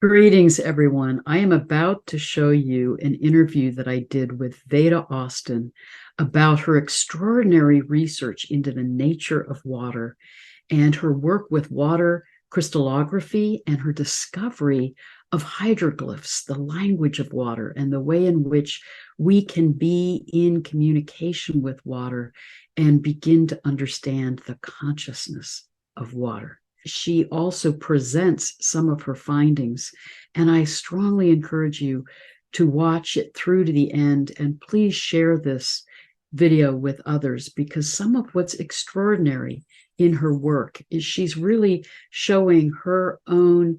Greetings, everyone. I am about to show you an interview that I did with Veda Austin about her extraordinary research into the nature of water and her work with water crystallography and her discovery of hydroglyphs, the language of water, and the way in which we can be in communication with water and begin to understand the consciousness of water. She also presents some of her findings, and I strongly encourage you to watch it through to the end, and please share this video with others, because some of what's extraordinary in her work is she's really showing her own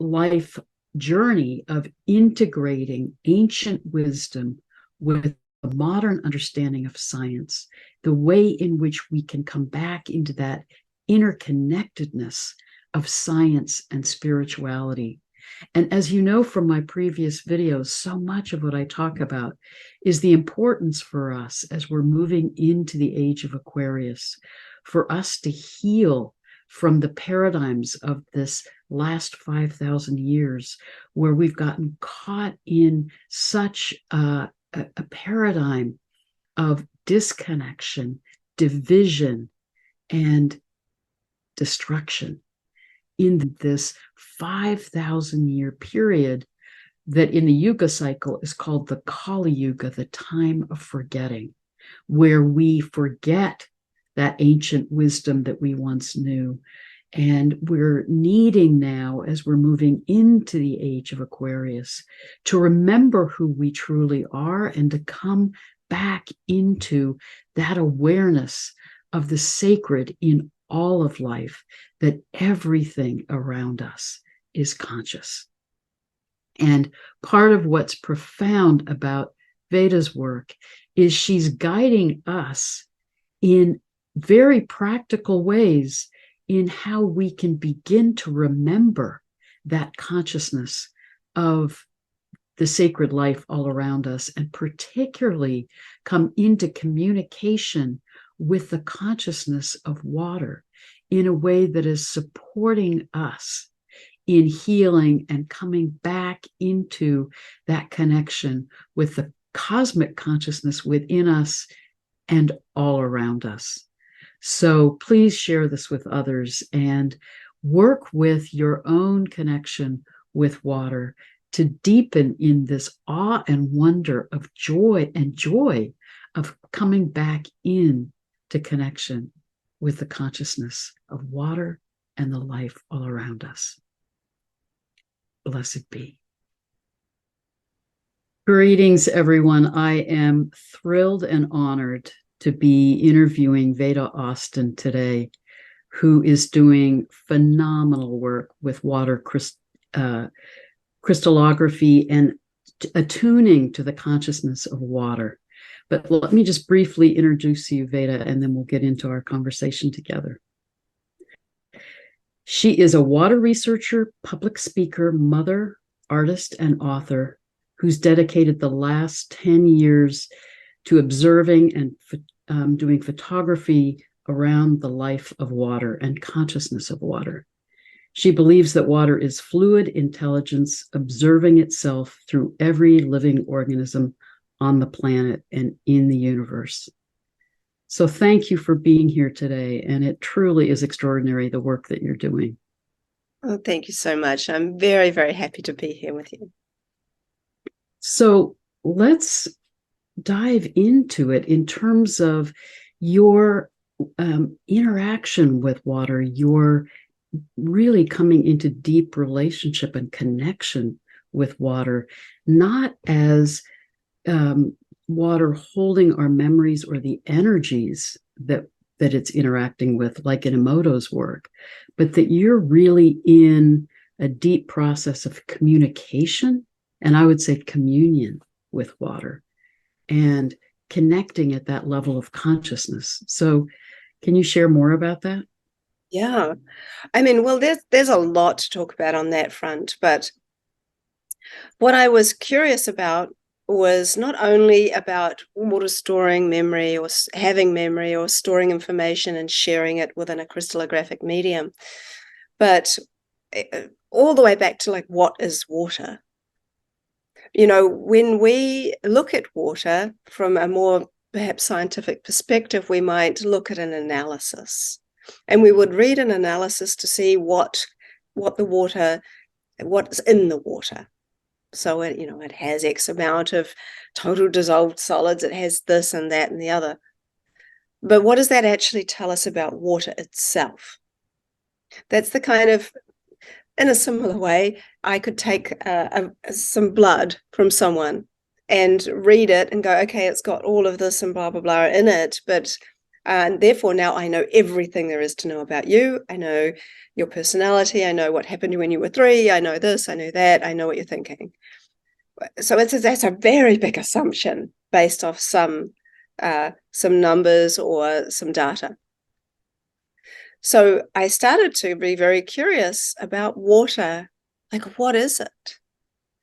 life journey of integrating ancient wisdom with a modern understanding of science, the way in which we can come back into that interconnectedness of science and spirituality. And as you know from my previous videos, so much of what I talk about is the importance for us as we're moving into the age of Aquarius, for us to heal from the paradigms of this last 5,000 years, where we've gotten caught in such a paradigm of disconnection, division, and destruction in this 5,000-year period that in the Yuga cycle is called the Kali Yuga, the time of forgetting, where we forget that ancient wisdom that we once knew. And we're needing now, as we're moving into the age of Aquarius, to remember who we truly are and to come back into that awareness of the sacred in all of life, that everything around us is conscious. And part of what's profound about Veda's work is she's guiding us in very practical ways in how we can begin to remember that consciousness of the sacred life all around us, and particularly come into communication with the consciousness of water in a way that is supporting us in healing and coming back into that connection with the cosmic consciousness within us and all around us. So please share this with others and work with your own connection with water to deepen in this awe and wonder of joy of coming back in to connection with the consciousness of water and the life all around us. Blessed be. Greetings, everyone. I am thrilled and honored to be interviewing Veda Austin today, who is doing phenomenal work with water crystallography and attuning to the consciousness of water. But let me just briefly introduce you, Veda, and then we'll get into our conversation together. She is a water researcher, public speaker, mother, artist, and author who's dedicated the last 10 years to observing and doing photography around the life of water and consciousness of water. She believes that water is fluid intelligence observing itself through every living organism on the planet and in the universe. So thank you for being here today. And it truly is extraordinary, the work that you're doing. Oh, thank you so much. I'm very, very happy to be here with you. So let's dive into it in terms of your interaction with water, your really coming into deep relationship and connection with water, not as water holding our memories or the energies that it's interacting with, like in Emoto's work, but that you're really in a deep process of communication, and I would say communion with water, and connecting at that level of consciousness. So can you share more about that? Yeah, I mean, well, there's a lot to talk about on that front, but what I was curious about was not only about water storing memory or having memory or storing information and sharing it within a crystallographic medium, but all the way back to like, what is water? You know, when we look at water from a more perhaps scientific perspective, we might look at an analysis, and we would read an analysis to see what's in the water. So it, you know, it has X amount of total dissolved solids, it has this and that and the other. But what does that actually tell us about water itself? That's the kind of, in a similar way, I could take some blood from someone and read it and go, okay, it's got all of this and blah, blah, blah in it. But and therefore now I know everything there is to know about you. I know your personality. I know what happened to you when you were 3. I know this, I know that. I know what you're thinking. So that's a very big assumption based off some numbers or some data. So I started to be very curious about water. Like, what is it?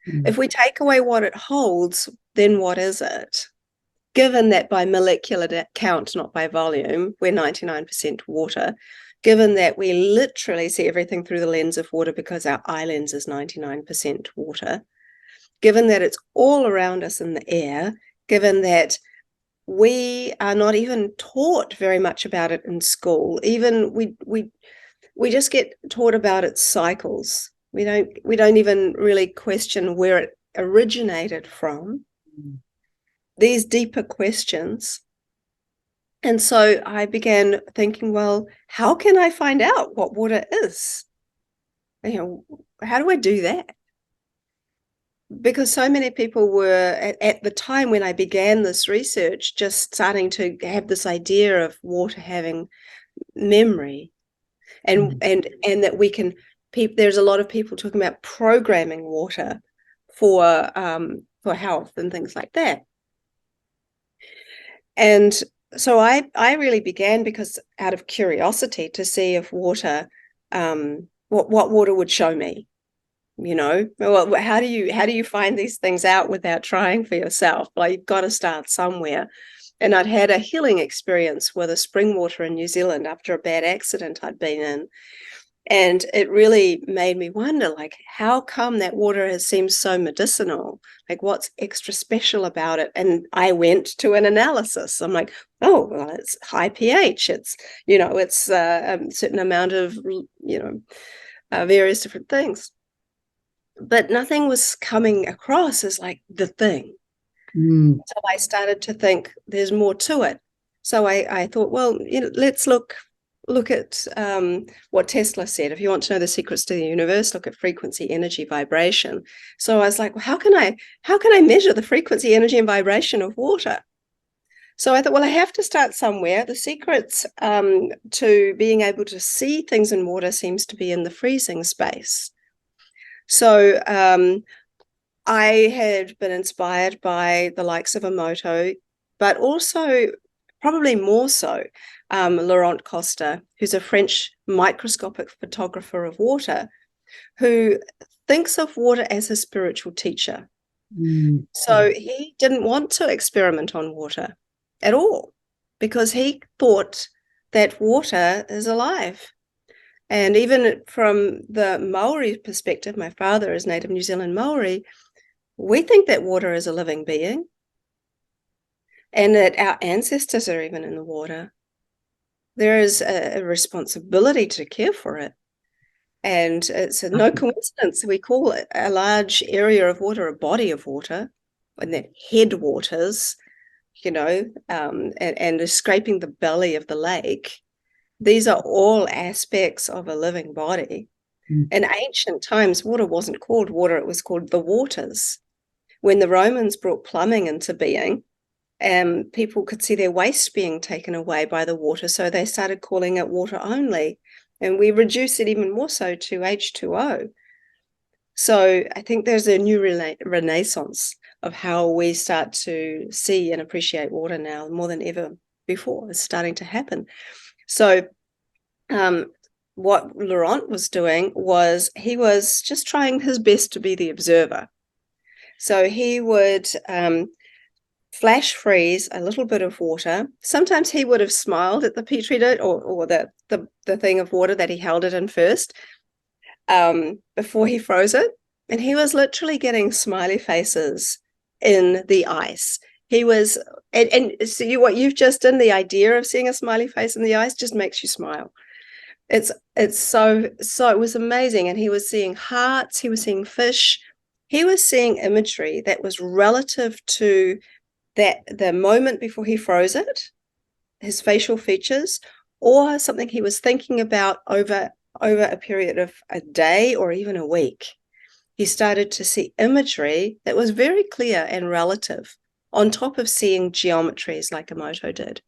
If we take away what it holds, then what is it? Given that by molecular count, not by volume, we're 99% water, given that we literally see everything through the lens of water because our eye lens is 99% water, given that it's all around us in the air, given that we are not even taught very much about it in school. Even we just get taught about its cycles. We don't even really question where it originated from. These deeper questions. And so I began thinking, well, how can I find out what water is? You know, how do I do that? Because so many people were, at the time when I began this research, just starting to have this idea of water having memory, and that we can. There's a lot of people talking about programming water for health and things like that. And so I really began, because out of curiosity, to see if water, what water would show me. You know, well, how do you find these things out without trying for yourself? Like, you've got to start somewhere. And I'd had a healing experience with a spring water in New Zealand after a bad accident I'd been in. And it really made me wonder, like, how come that water seems so medicinal? Like, what's extra special about it? And I went to an analysis. I'm like, oh, well, it's high pH. It's, you know, it's a certain amount of, you know, various different things. But nothing was coming across as like the thing. So I started to think there's more to it. So I thought, well, you know, let's look at what Tesla said. If you want to know the secrets to the universe, look at frequency, energy, vibration. So I was like, well, how can I measure the frequency, energy, and vibration of water? So I thought, well, I have to start somewhere. The secrets to being able to see things in water seems to be in the freezing space. So I had been inspired by the likes of Emoto, but also, probably more so, Laurent Costa, who's a French microscopic photographer of water, who thinks of water as a spiritual teacher. So he didn't want to experiment on water at all, because he thought that water is alive. And even from the Maori perspective, my father is native New Zealand Maori, we think that water is a living being, and that our ancestors are even in the water. There is a responsibility to care for it. And it's no coincidence we call it a large area of water, a body of water, and that headwaters, you know, and is scraping the belly of the lake. These are all aspects of a living body. In ancient times, water wasn't called water, it was called the waters. When the Romans brought plumbing into being, people could see their waste being taken away by the water, so they started calling it water only. And we reduce it even more so to H2O. So I think there's a new renaissance of how we start to see and appreciate water now more than ever before. It's starting to happen. So what Laurent was doing was he was just trying his best to be the observer. So he would flash freeze a little bit of water. Sometimes he would have smiled at the petri dish or the thing of water that he held it in first. before he froze it. And he was literally getting smiley faces in the ice. He was, and see what you've just done, the idea of seeing a smiley face in the ice just makes you smile. It's so it was amazing. And he was seeing hearts, he was seeing fish, he was seeing imagery that was relative to the moment before he froze it, his facial features, or something he was thinking about over a period of a day or even a week. He started to see imagery that was very clear and relative, on top of seeing geometries like Emoto did.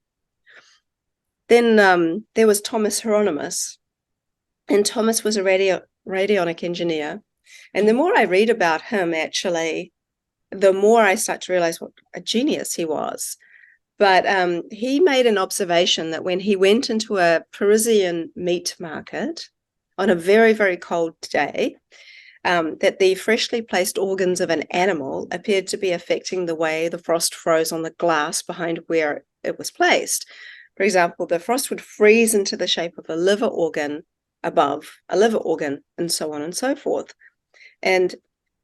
Then there was Thomas Hieronymus, and Thomas was a radionic engineer. And the more I read about him, actually, the more I start to realize what a genius he was. But he made an observation that when he went into a Parisian meat market on a very, very cold day, that the freshly placed organs of an animal appeared to be affecting the way the frost froze on the glass behind where it was placed. For example, the frost would freeze into the shape of a liver organ above a liver organ, and so on and so forth. And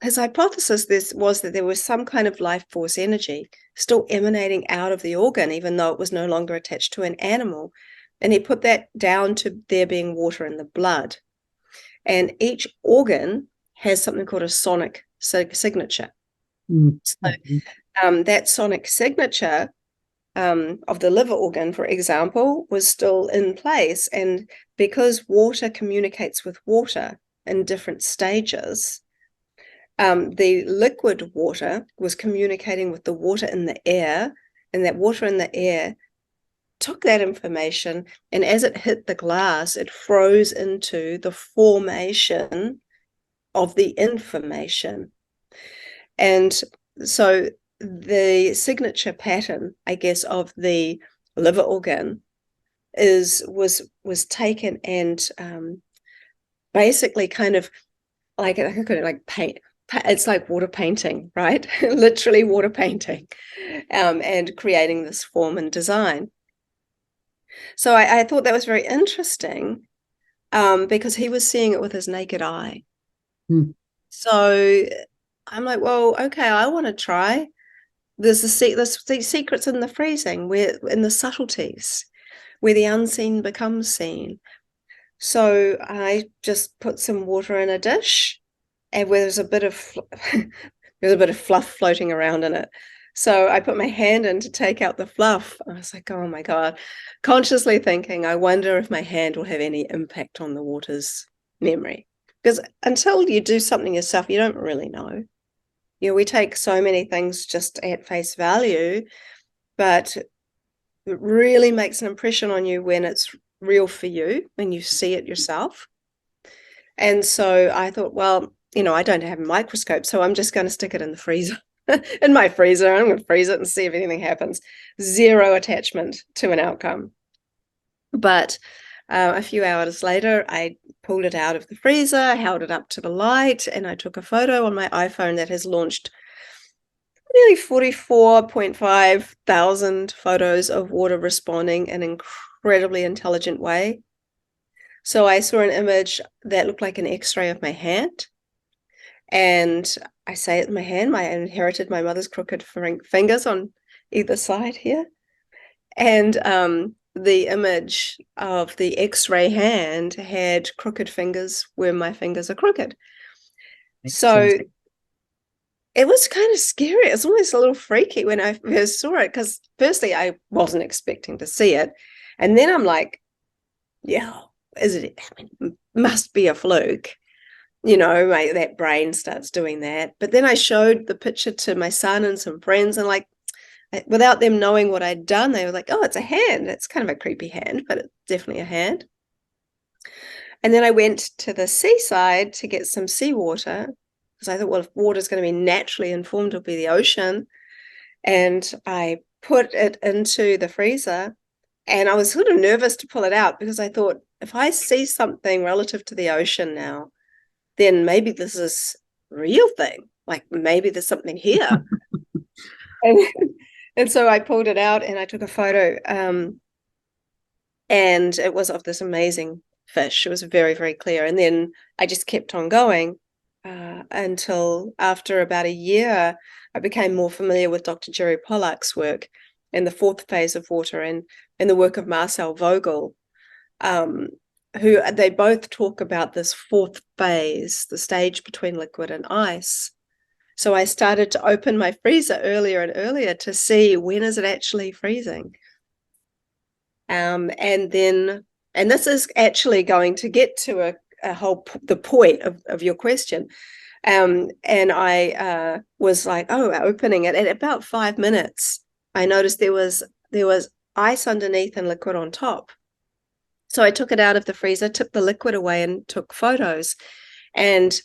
his hypothesis was that there was some kind of life force energy still emanating out of the organ, even though it was no longer attached to an animal. And he put that down to there being water in the blood. And each organ has something called a sonic signature. Mm-hmm. So that sonic signature of the liver organ, for example, was still in place. And because water communicates with water in different stages, the liquid water was communicating with the water in the air, and that water in the air took that information, and as it hit the glass, it froze into the formation of the information. And so the signature pattern, I guess, of the liver organ was taken and basically kind of like paint. It's like water painting, right? Literally water painting, and creating this form and design. So I thought that was very interesting, because he was seeing it with his naked eye. Mm. So I'm like, well, okay, I want to try. There's the secrets in the freezing, where in the subtleties, where the unseen becomes seen. So I just put some water in a dish, and where there's a bit of fluff floating around in it. So I put my hand in to take out the fluff. I was like, oh my God, consciously thinking, I wonder if my hand will have any impact on the water's memory. Because until you do something yourself, you don't really know. You know, we take so many things just at face value, but it really makes an impression on you when it's real for you, when you see it yourself. And so I thought, well, you know, I don't have a microscope, so I'm just going to stick it in the freezer, in my freezer. I'm going to freeze it and see if anything happens. Zero attachment to an outcome. But a few hours later, I pulled it out of the freezer, held it up to the light, and I took a photo on my iPhone that has launched nearly 44.5 thousand photos of water responding in an incredibly intelligent way. So I saw an image that looked like an X-ray of my hand. And I say it in my hand, I inherited my mother's crooked fingers on either side here. And the image of the X-ray hand had crooked fingers where my fingers are crooked. So it was kind of scary. It was almost a little freaky when I first saw it, because firstly, I wasn't expecting to see it. And then I'm like, yeah, must be a fluke. You know, that brain starts doing that. But then I showed the picture to my son and some friends, and like, without them knowing what I'd done, they were like, oh, it's a hand. It's kind of a creepy hand, but it's definitely a hand. And then I went to the seaside to get some seawater, because I thought, well, if water's going to be naturally informed, it'll be the ocean. And I put it into the freezer, and I was sort of nervous to pull it out, because I thought, if I see something relative to the ocean now, then maybe this is a real thing. Like maybe there's something here. and so I pulled it out and I took a photo. And it was of this amazing fish. It was very, very clear. And then I just kept on going until after about a year, I became more familiar with Dr. Jerry Pollack's work in the fourth phase of water and the work of Marcel Vogel, who they both talk about this fourth phase, the stage between liquid and ice. So I started to open my freezer earlier and earlier to see when is it actually freezing. And this is actually going to get to the point of your question. And I was like, opening it. At about 5 minutes, I noticed there was ice underneath and liquid on top. So I took it out of the freezer, took the liquid away and took photos. And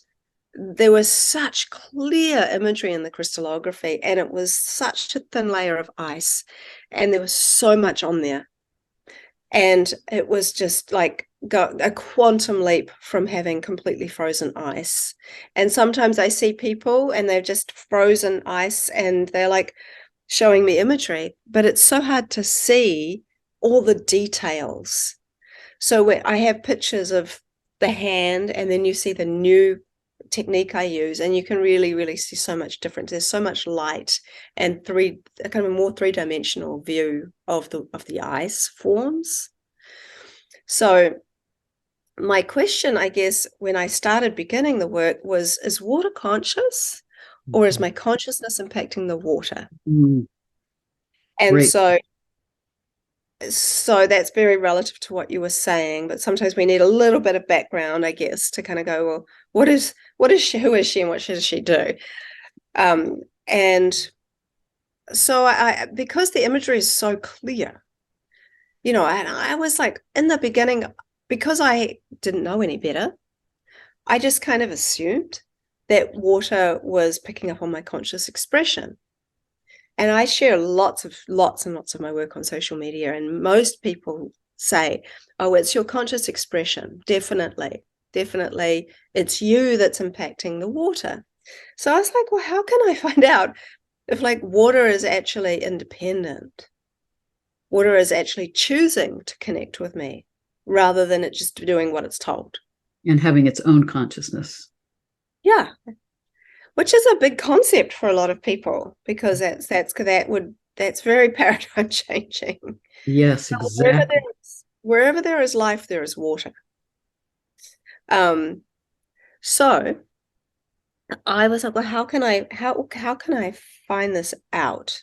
there was such clear imagery in the crystallography, and it was such a thin layer of ice, and there was so much on there. And it was just like a quantum leap from having completely frozen ice. And sometimes I see people and they're just frozen ice and they're like showing me imagery, but it's so hard to see all the details. So I have pictures of the hand, and then you see the new technique I use, and you can really, really see so much difference. There's so much light and a kind of a more three-dimensional view of the ice forms. So my question, I guess, when I started beginning the work was, is water conscious, or is my consciousness impacting the water? Mm. And Great. so that's very relative to what you were saying, but sometimes we need a little bit of background, I guess, to kind of go, well, what is she, who is she, and what does she do? And so I because the imagery is so clear, and I was like, in the beginning, because I didn't know any better, I just kind of assumed that water was picking up on my conscious expression. And I share lots and lots of my work on social media, and most people say, oh, it's your conscious expression. Definitely. It's you that's impacting the water. So I was like, well, how can I find out if like water is actually independent? Water is actually choosing to connect with me rather than it just doing what it's told. And having its own consciousness. Yeah. Which is a big concept for a lot of people, because that's very paradigm changing. Yes, exactly. Wherever there is life, there is water. So I was like, well, how can I find this out?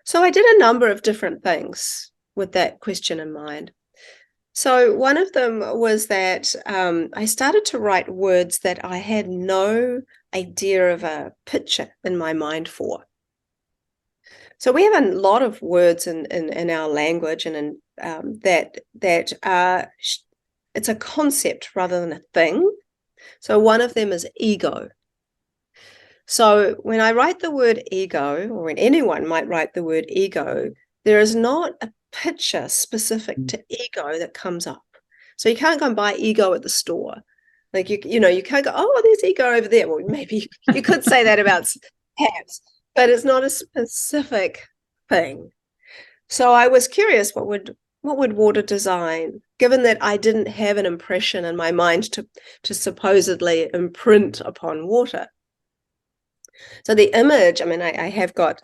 So I did a number of different things with that question in mind. So one of them was that I started to write words that I had no idea of a picture in my mind for. So we have a lot of words in our language, and that are, it's a concept rather than a thing. So one of them is ego. So when I write the word ego, or when anyone might write the word ego, there is not a picture specific to ego that comes up. So you can't go and buy ego at the store. Like you can't go, oh, there's ego over there. Well, maybe you could say that about hats, but it's not a specific thing. So I was curious, what would water design, given that I didn't have an impression in my mind to supposedly imprint upon water. So the image, I mean, I have got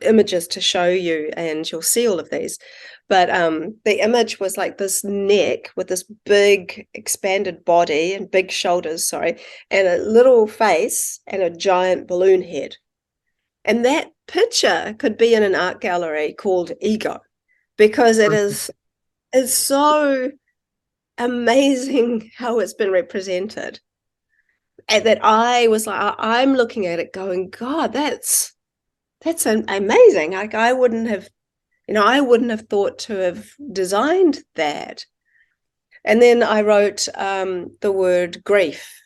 images to show you, and you'll see all of these, but the image was like this neck with this big expanded body and big shoulders, and a little face and a giant balloon head. And that picture could be in an art gallery called Ego, because it is so amazing how it's been represented. And that I was like, I'm looking at it going, God, that's amazing. Like I wouldn't have thought to have designed that. And then I wrote the word grief.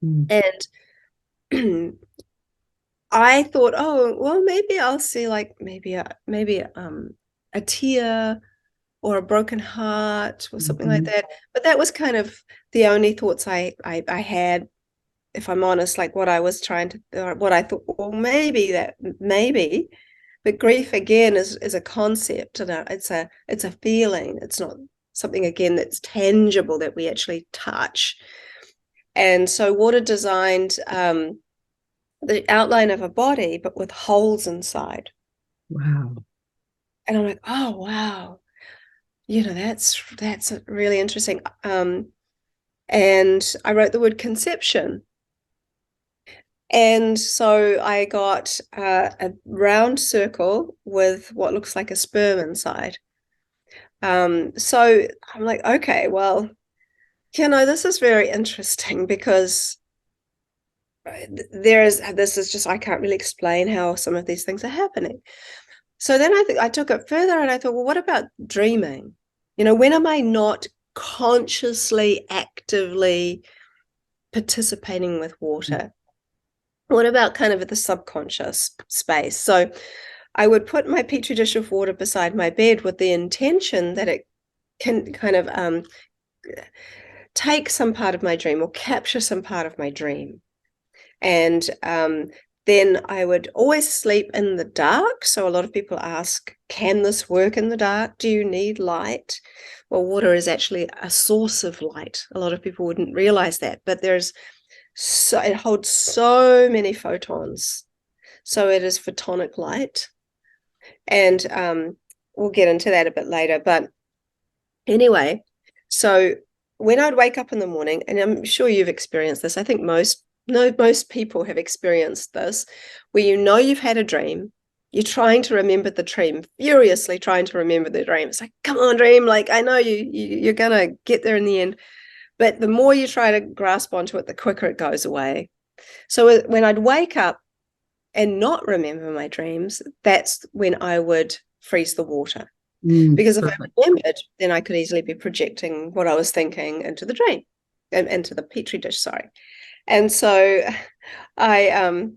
And I thought, oh, well, maybe I'll see like maybe a tear or a broken heart or something like that. But that was kind of the only thoughts I had, if I'm honest, like what I was trying to, what I thought, well, maybe, but grief again is a concept, and it's a feeling. It's something again that's tangible that we actually touch. And so water designed the outline of a body, but with holes inside. Wow. And I'm like, oh, wow. That's really interesting. And I wrote the word conception. And so I got a round circle with what looks like a sperm inside. So I'm like, okay, well, this is very interesting because this is just, I can't really explain how some of these things are happening. So then I took it further and I thought, well, what about dreaming? When am I not consciously, actively participating with water? What about kind of at the subconscious space? So I would put my petri dish of water beside my bed with the intention that it can kind of take some part of my dream or capture some part of my dream. And then I would always sleep in the dark. So a lot of people ask, can this work in the dark? Do you need light? Well, water is actually a source of light. A lot of people wouldn't realize that, but it holds so many photons. So it is photonic light. And we'll get into that a bit later. But anyway, so when I'd wake up in the morning, and I'm sure you've experienced this, I think most people have experienced this, where you've had a dream, you're trying to remember the dream, furiously trying to remember the dream. It's like, come on, dream, like I know you're gonna get there in the end. But the more you try to grasp onto it, the quicker it goes away. So when I'd wake up and not remember my dreams, that's when I would freeze the water. Because if I remembered, then I could easily be projecting what I was thinking into the dream, into the petri dish, sorry. And so I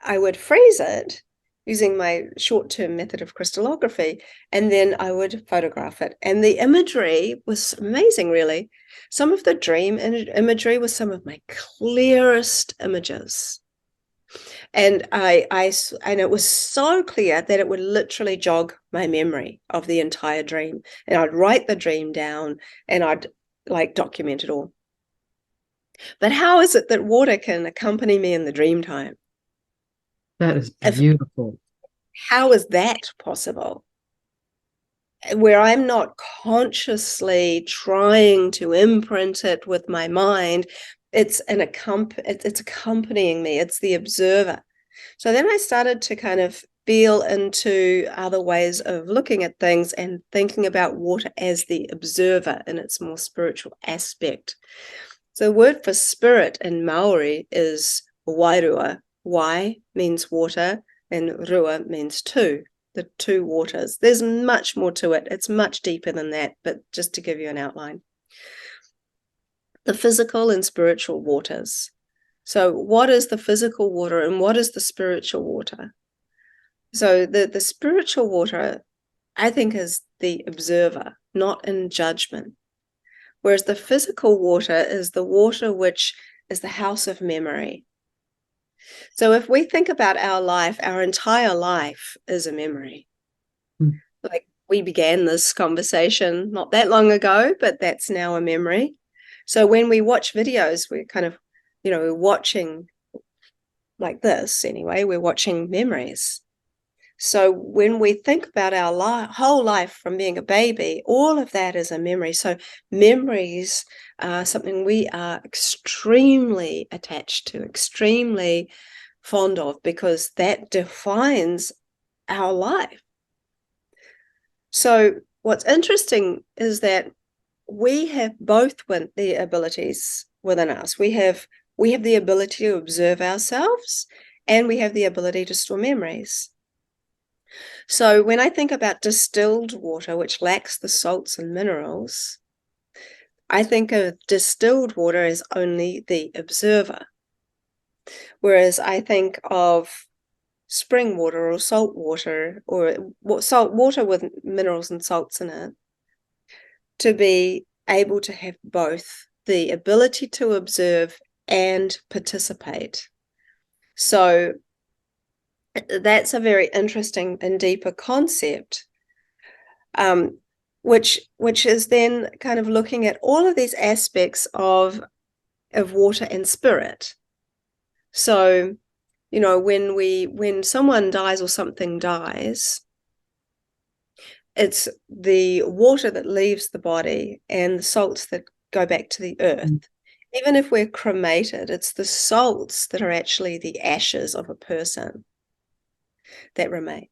would freeze it using my short-term method of crystallography, and then I would photograph it. And the imagery was amazing, really. Some of the dream imagery was some of my clearest images. And and it was so clear that it would literally jog my memory of the entire dream. And I'd write the dream down and I'd document it all. But how is it that water can accompany me in the dream time? That is beautiful. How is that possible? Where I'm not consciously trying to imprint it with my mind, it's accompanying me. It's the observer. So then I started to kind of feel into other ways of looking at things and thinking about water as the observer in its more spiritual aspect. So the word for spirit in Maori is wairua. Wai means water and rua means two, the two waters. There's much more to it. It's much deeper than that, but just to give you an outline. The physical and spiritual waters. So what is the physical water and what is the spiritual water? So the spiritual water, I think, is the observer, not in judgment. Whereas the physical water is the water which is the house of memory. So if we think about our life, our entire life is a memory. Like we began this conversation not that long ago, but that's now a memory. So when we watch videos, we're kind of, we're watching like this anyway, we're watching memories. So when we think about our whole life from being a baby, all of that is a memory. So memories are something we are extremely attached to, extremely fond of, because that defines our life. So what's interesting is that we have both the abilities within us. We have the ability to observe ourselves, and we have the ability to store memories. So when I think about distilled water, which lacks the salts and minerals, I think of distilled water as only the observer. Whereas I think of spring water or salt water, or salt water with minerals and salts in it, to be able to have both the ability to observe and participate. So that's a very interesting and deeper concept. which is then kind of looking at all of these aspects of water and spirit. So, you know, when someone dies or something dies, it's the water that leaves the body and the salts that go back to the earth. Even if we're cremated, it's the salts that are actually the ashes of a person that remain.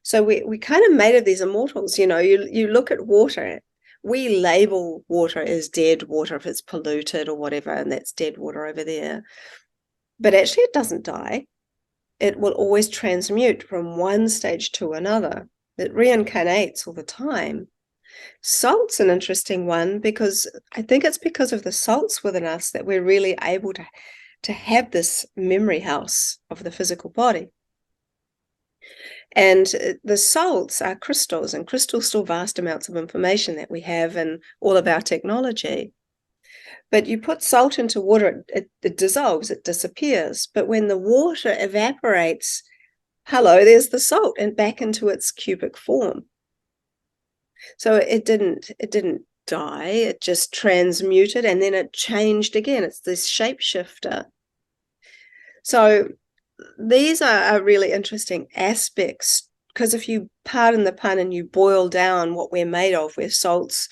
So we kind of made of these immortals. You know, you look at water, we label water as dead water if it's polluted or whatever, and that's dead water over there. But actually it doesn't die. It will always transmute from one stage to another. It reincarnates all the time. Salt's an interesting one, because I think it's because of the salts within us that we're really able to have this memory house of the physical body. And the salts are crystals, and crystals store vast amounts of information that we have in all of our technology. But you put salt into water, it dissolves, it disappears. But when the water evaporates, hello, there's the salt, and back into its cubic form. So it didn't die, it just transmuted, and then it changed again. It's this shapeshifter. So these are really interesting aspects, because if you, pardon the pun, and you boil down what we're made of, we're salts,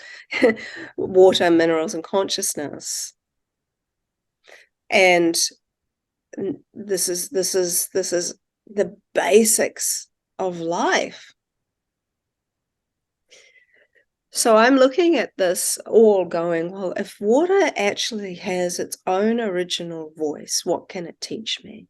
water, minerals, and consciousness. And this is the basics of life. So I'm looking at this all going, well, if water actually has its own original voice, what can it teach me?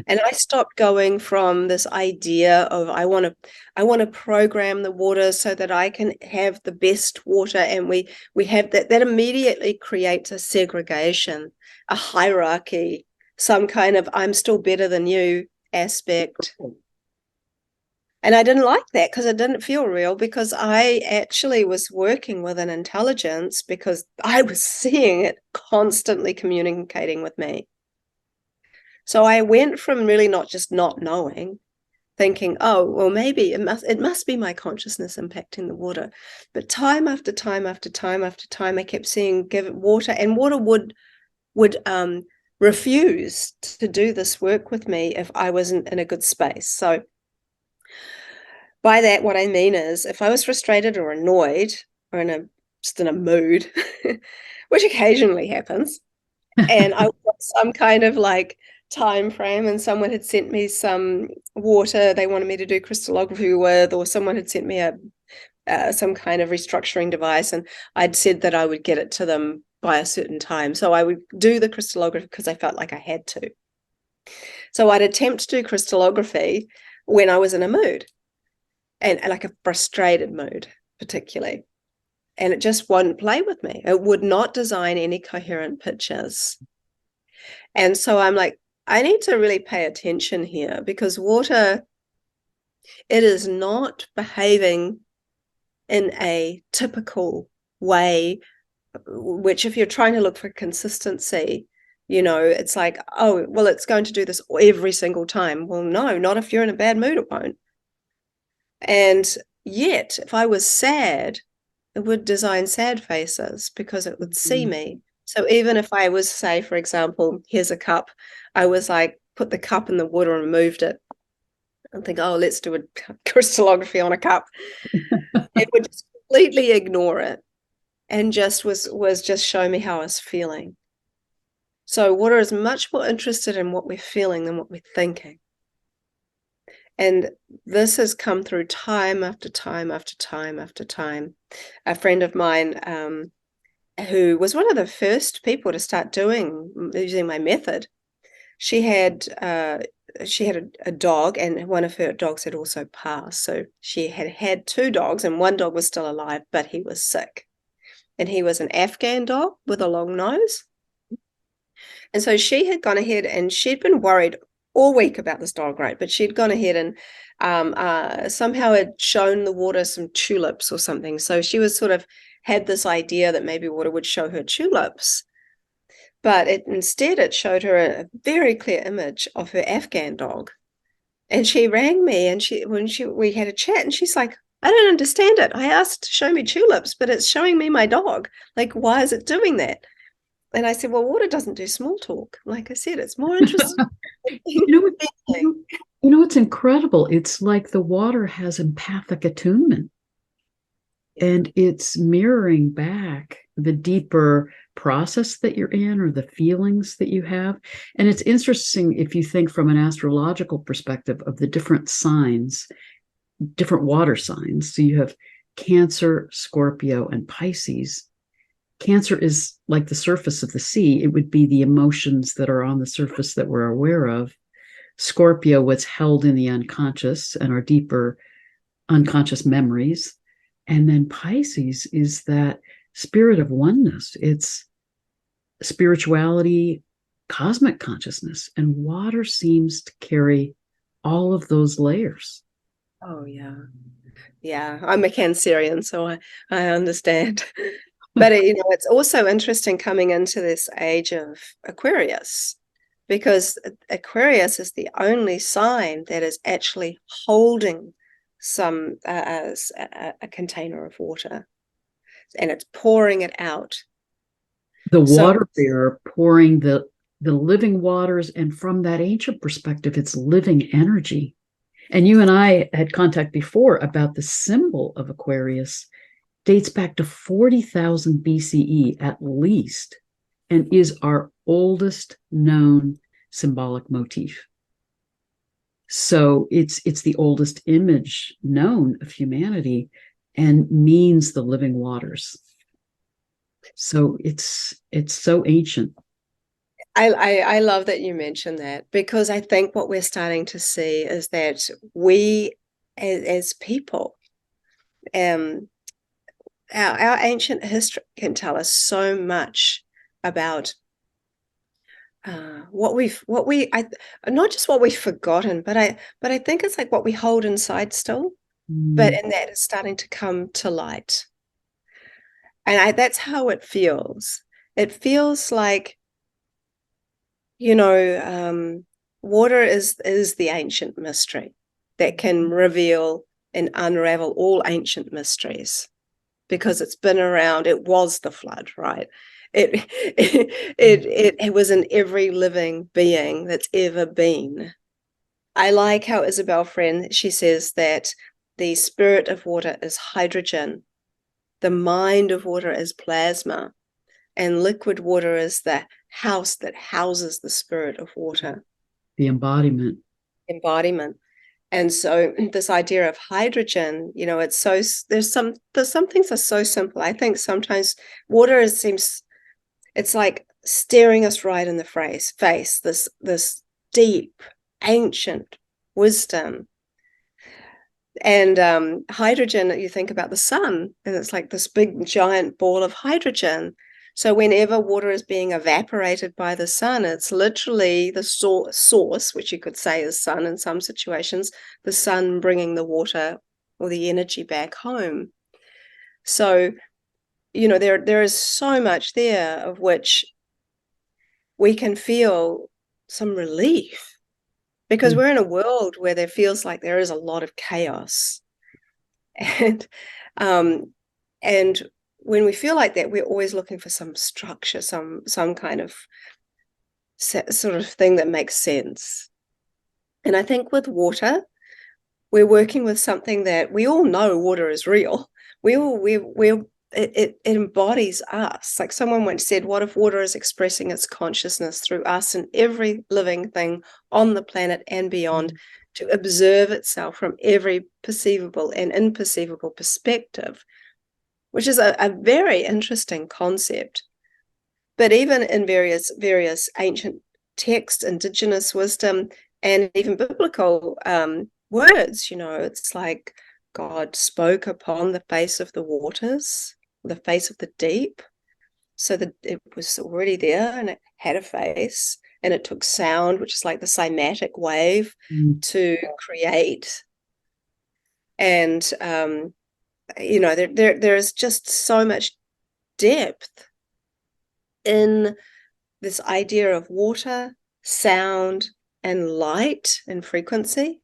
And I stopped going from this idea of I want to program the water so that I can have the best water, and we have that immediately creates a segregation, a hierarchy, some kind of I'm still better than you aspect. And I didn't like that, because it didn't feel real, because I actually was working with an intelligence, because I was seeing it constantly communicating with me. So I went from really not knowing, thinking, oh, well, maybe it must be my consciousness impacting the water. But time after time after time after time, I kept seeing give it water, and water would refuse to do this work with me if I wasn't in a good space. So by that, what I mean is, if I was frustrated or annoyed or just in a mood, which occasionally happens, and I got some kind of like time frame, and someone had sent me some water they wanted me to do crystallography with, or someone had sent me some kind of restructuring device, and I'd said that I would get it to them by a certain time. So I would do the crystallography because I felt like I had to. So I'd attempt to do crystallography when I was in a mood, and like a frustrated mood particularly, and it just wouldn't play with me. It would not design any coherent pictures. And so I'm like, I need to really pay attention here, because water, it is not behaving in a typical way, which if you're trying to look for consistency, you know, it's like, oh, well, it's going to do this every single time. Well, no, not if you're in a bad mood, it won't. And yet, if I was sad, it would design sad faces, because it would see me. So even if I was, say, for example, here's a cup, I was like, put the cup in the water and moved it, and think, oh, let's do a crystallography on a cup. It would just completely ignore it, and just was just show me how I was feeling. So water is much more interested in what we're feeling than what we're thinking. And this has come through time after time after time after time. A friend of mine, who was one of the first people to start using my method, she had a dog, and one of her dogs had also passed. So she had two dogs, and one dog was still alive, but he was sick. And he was an Afghan dog with a long nose. And so she had gone ahead, and she'd been worried all week about this dog, right? But she'd gone ahead and somehow had shown the water some tulips or something. So she was sort of had this idea that maybe water would show her tulips. But instead it showed her a very clear image of her Afghan dog. And she rang me, and we had a chat, and she's like, I don't understand it. I asked to show me tulips, but it's showing me my dog. Like, why is it doing that? And I said, well, water doesn't do small talk. Like I said, it's more interesting. You know, it's incredible. It's like the water has empathic attunement, and it's mirroring back the deeper process that you're in or the feelings that you have. And it's interesting if you think from an astrological perspective of the different signs, different water signs. So you have Cancer, Scorpio, and Pisces. Cancer is like the surface of the sea. It would be the emotions that are on the surface that we're aware of. Scorpio, what's held in the unconscious and our deeper unconscious memories. And then Pisces is that spirit of oneness. It's spirituality, cosmic consciousness. And water seems to carry all of those layers. Oh, yeah. Yeah, I'm a Cancerian, so I understand. But it's also interesting coming into this age of Aquarius, because Aquarius is the only sign that is actually holding some a container of water, and it's pouring it out. The water bearer pouring the living waters, and from that ancient perspective, it's living energy. And you and I had contact before about the symbol of Aquarius dates back to 40,000 BCE at least, and is our oldest known symbolic motif. So it's the oldest image known of humanity and means the living waters. So it's so ancient. I love that you mentioned that, because I think what we're starting to see is that we as people, our ancient history can tell us so much about not just what we've forgotten, but I think it's like what we hold inside still, but and that is starting to come to light. And that's how it feels. It feels like, water is the ancient mystery that can reveal and unravel all ancient mysteries, because it's been around. It was the flood, right? It was in every living being that's ever been. I like how Isabel Friend, she says that the spirit of water is hydrogen, the mind of water is plasma, and liquid water is the house that houses the spirit of water. The embodiment. And so this idea of hydrogen, it's so, there's some things are so simple. I think sometimes water it's like staring us right in the face, this deep, ancient wisdom. And hydrogen, you think about the sun, and it's like this big giant ball of hydrogen. So whenever water is being evaporated by the sun, it's literally the source, which you could say is sun in some situations, the sun bringing the water or the energy back home. So, there is so much there of which we can feel some relief, because we're in a world where there feels like there is a lot of chaos. And when we feel like that, we're always looking for some structure, some kind of sort of thing that makes sense. And I think with water, we're working with something that we all know water is real. It embodies us. Like someone once said, what if water is expressing its consciousness through us and every living thing on the planet and beyond, to observe itself from every perceivable and imperceivable perspective, which is a very interesting concept. But even in various ancient texts, indigenous wisdom, and even biblical words, it's like God spoke upon the face of the waters, the face of the deep, so that it was already there and it had a face, and it took sound, which is like the cymatic wave, to create. And there is just so much depth in this idea of water, sound, and light and frequency.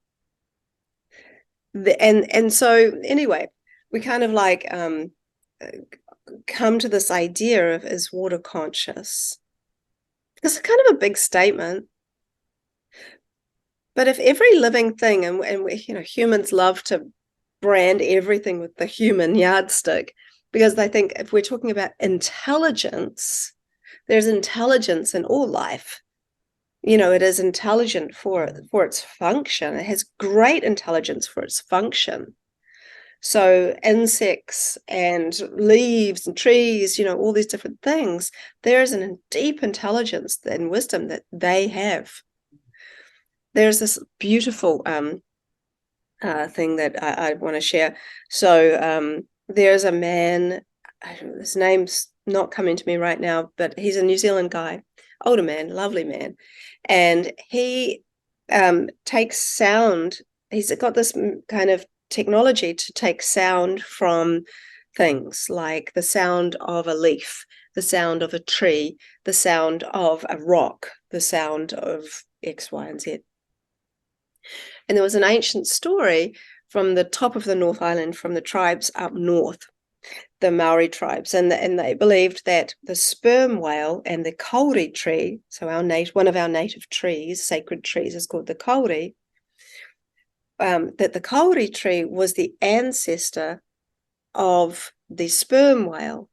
and so anyway, we kind of like come to this idea of, is water conscious? It's kind of a big statement. But if every living thing, and we, humans love to brand everything with the human yardstick, because I think if we're talking about intelligence, there's intelligence in all life. It is intelligent for its function. It has great intelligence for its function. So insects and leaves and trees, all these different things, there's a deep intelligence and wisdom that they have. There's this beautiful thing that I want to share. So there's a man, his name's not coming to me right now, but he's a New Zealand guy, older man, lovely man. And he takes sound. He's got this kind of technology to take sound from things like the sound of a leaf, the sound of a tree, the sound of a rock, the sound of X, Y, and Z. And there was an ancient story from the top of the North Island, from the tribes up north, the Maori tribes, and they believed that the sperm whale and the kauri tree, so one of our native trees, sacred trees, is called the kauri, that the kauri tree was the ancestor of the sperm whale,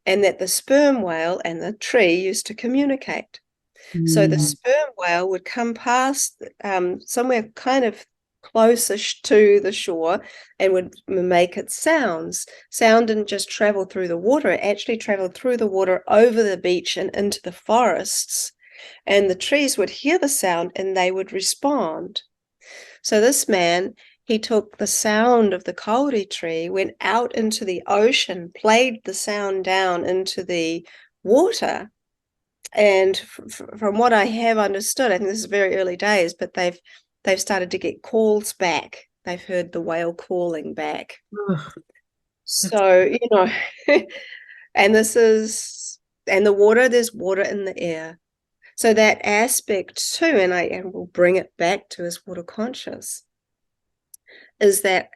and that the sperm whale and the tree used to communicate. So the sperm whale would come past somewhere kind of closest to the shore and would make its sounds. Sound didn't just travel through the water, it actually traveled through the water over the beach and into the forests. And the trees would hear the sound and they would respond. So this man, he took the sound of the kauri tree, went out into the ocean, played the sound down into the water. And from what I have understood, I think this is very early days, but they've started to get calls back. They've heard the whale calling back. Ugh. So, and the water, there's water in the air. So that aspect too, and we'll bring it back to as water conscious, is that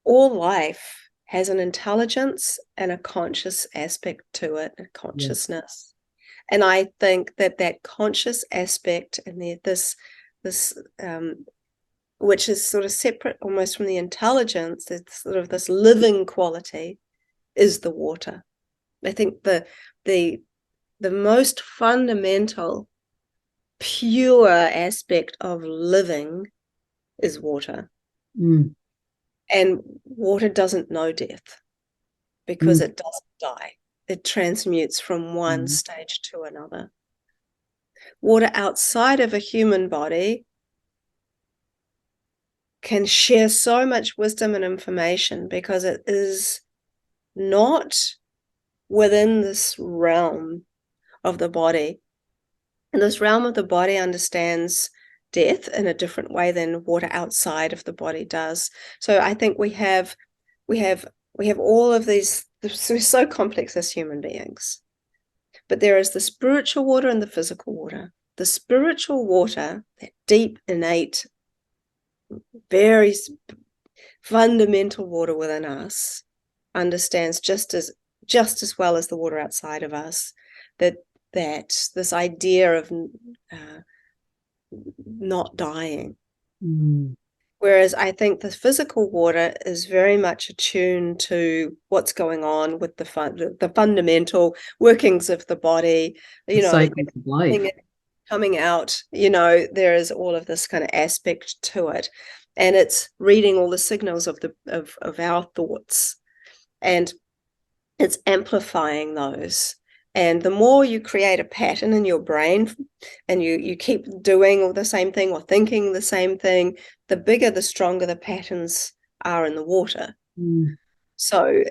all life has an intelligence and a conscious aspect to it, a consciousness. Yeah. And I think that conscious aspect and this which is sort of separate almost from the intelligence, it's sort of this living quality, is the water. I think the most fundamental, pure aspect of living is water. And water doesn't know death because it doesn't die. It transmutes from one stage to another. Water outside of a human body can share so much wisdom and information because it is not within this realm of the body. And this realm of the body understands death in a different way than water outside of the body does. So I think we have all of these. We're so complex as human beings, but there is the spiritual water and the physical water. The spiritual water, that deep, innate, very fundamental water within us, understands just as well as the water outside of us that this idea of not dying. Whereas I think the physical water is very much attuned to what's going on with the fundamental workings of the body, the cycles of life coming out. There is all of this kind of aspect to it, and it's reading all the signals of our thoughts, and it's amplifying those. And the more you create a pattern in your brain and you keep doing all the same thing or thinking the same thing, the bigger, the stronger the patterns are in the water. So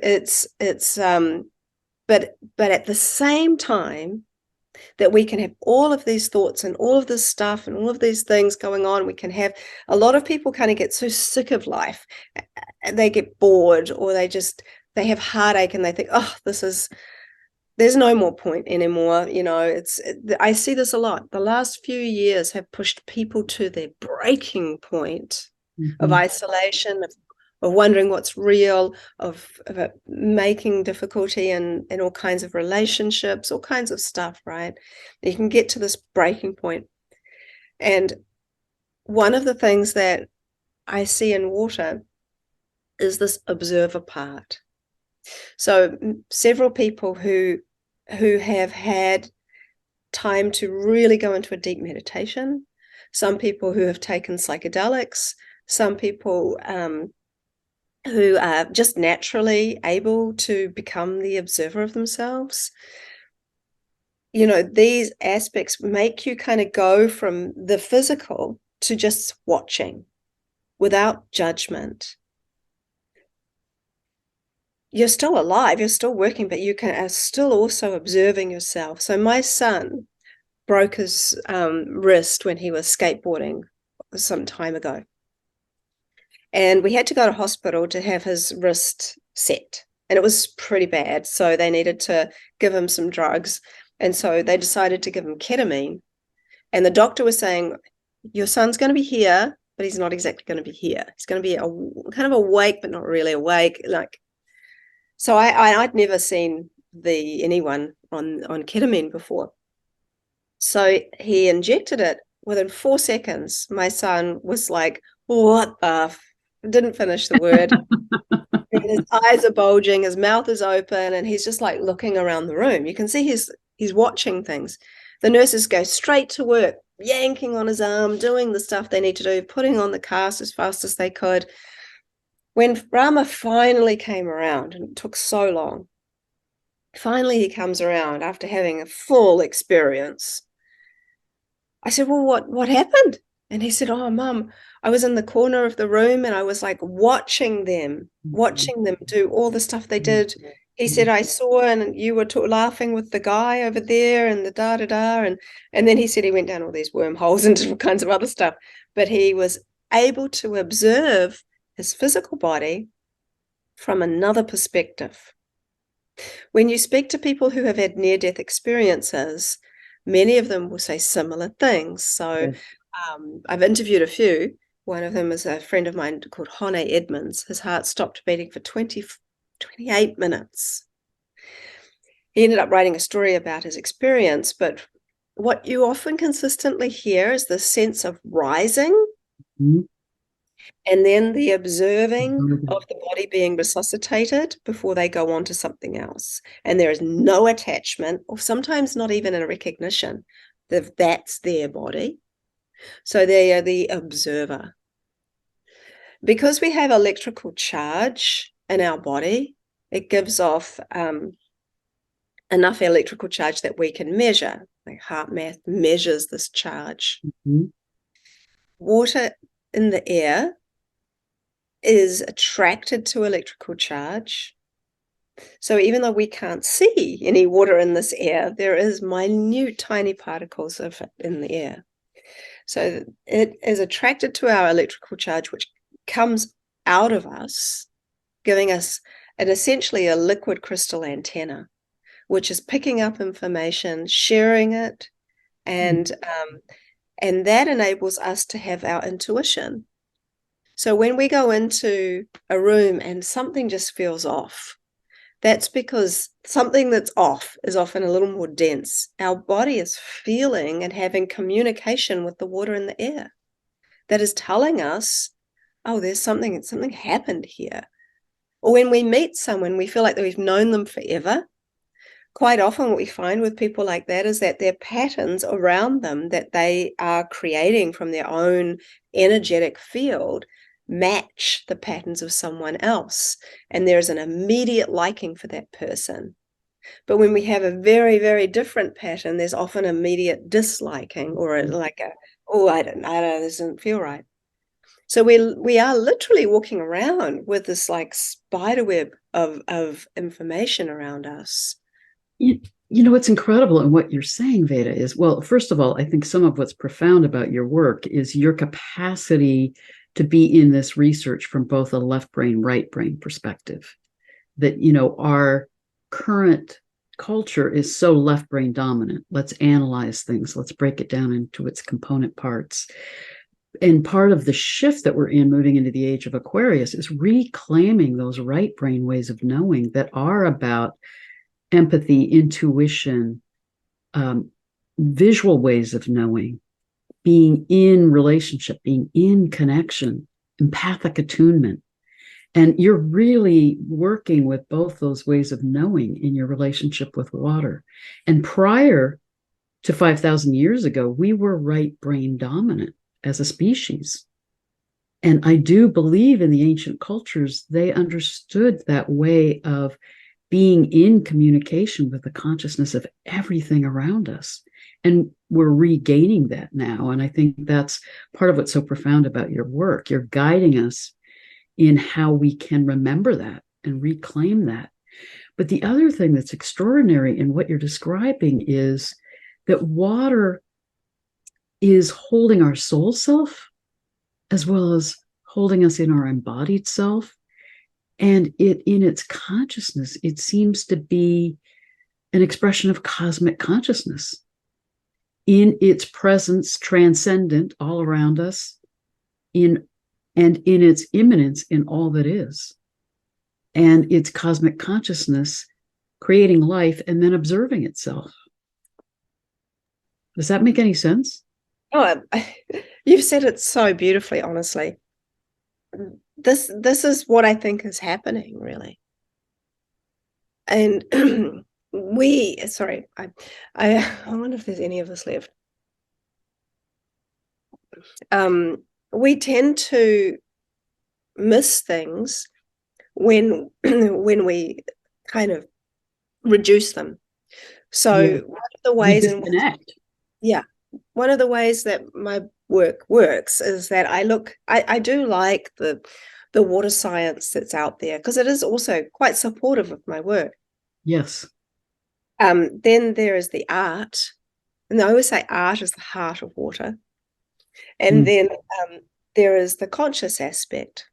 but at the same time that we can have all of these thoughts and all of this stuff and all of these things going on, we can have a lot of people kind of get so sick of life and they get bored, or they have heartache and they think, oh, there's no more point anymore. I see this a lot. The last few years have pushed people to their breaking point of isolation, of of wondering what's real, of making difficulty in all kinds of relationships, all kinds of stuff, right? You can get to this breaking point. And one of the things that I see in water is this observer part. So several people who have had time to really go into a deep meditation, some people who have taken psychedelics, some people who are just naturally able to become the observer of themselves. You know, these aspects make you kind of go from the physical to just watching without judgment. You're still alive, you're still working, but you are still also observing yourself. So my son broke his wrist when he was skateboarding some time ago. And we had to go to hospital to have his wrist set. And it was pretty bad. So they needed to give him some drugs. And so they decided to give him ketamine. And the doctor was saying, your son's going to be here, but he's not exactly going to be here. He's going to be kind of awake, but not really awake. So I'd never seen anyone on ketamine before. So he injected it. Within 4 seconds, my son was like, what the didn't finish the word. And his eyes are bulging, his mouth is open, and he's just like looking around the room. You can see he's watching things. The nurses go straight to work, yanking on his arm, doing the stuff they need to do, putting on the cast as fast as they could. When Rama finally came around, and it took so long, finally he comes around after having a full experience. I said, well, what happened? And he said, oh, Mum, I was in the corner of the room and I was like watching them do all the stuff they did. He said, I saw, and you were laughing with the guy over there and the da-da-da. And then he said he went down all these wormholes and did all kinds of other stuff. But he was able to observe his physical body from another perspective. When you speak to people who have had near-death experiences, many of them will say similar things. So I've interviewed a few. One of them is a friend of mine called Hone Edmonds. His heart stopped beating for 28 minutes. He ended up writing a story about his experience, but what you often consistently hear is the sense of rising, and then the observing of the body being resuscitated before they go on to something else. And there is no attachment, or sometimes not even a recognition that that's their body. So they are the observer. Because we have electrical charge in our body, it gives off enough electrical charge that we can measure. Like heart math measures this charge. Water in the air is attracted to electrical charge. So even though we can't see any water in this air, there is minute tiny particles of it in the air. So it is attracted to our electrical charge, which comes out of us, giving us essentially a liquid crystal antenna, which is picking up information, sharing it, and that enables us to have our intuition. So when we go into a room and something just feels off, that's because something that's off is often a little more dense. Our body is feeling and having communication with the water in the air that is telling us, oh, there's something happened here. Or when we meet someone, we feel like that we've known them forever. Quite often what we find with people like that is that their patterns around them that they are creating from their own energetic field match the patterns of someone else, and there's an immediate liking for that person. But when we have a very, very different pattern, there's often immediate disliking, or like I don't know, this doesn't feel right. So we are literally walking around with this like spider web of information around us. You know, what's incredible in what you're saying, Veda, is, well, first of all, I think some of what's profound about your work is your capacity to be in this research from both a left brain, right brain perspective. That, you know, our current culture is so left brain dominant. Let's analyze things. Let's break it down into its component parts. And part of the shift that we're in moving into the age of Aquarius is reclaiming those right brain ways of knowing that are about empathy, intuition, visual ways of knowing, being in relationship, being in connection, empathic attunement. And you're really working with both those ways of knowing in your relationship with water. And prior to 5,000 years ago, we were right brain dominant as a species. And I do believe in the ancient cultures, they understood that way of being in communication with the consciousness of everything around us. And we're regaining that now. And I think that's part of what's so profound about your work. You're guiding us in how we can remember that and reclaim that. But the other thing that's extraordinary in what you're describing is that water is holding our soul self as well as holding us in our embodied self. And it, in its consciousness, it seems to be an expression of cosmic consciousness in its presence, transcendent all around us, and in its immanence in all that is. And its cosmic consciousness creating life and then observing itself. Does that make any sense? Oh, you've said it so beautifully, honestly. This is what I think is happening, really. And I wonder if there's any of this left. We tend to miss things when we kind of reduce them. So Yeah. one of the ways in which, yeah, one of the ways that my work works is that I do like the water science that's out there, because it is also quite supportive of my work. Yes. Then there is the art, and I always say art is the heart of water. And then there is the conscious aspect.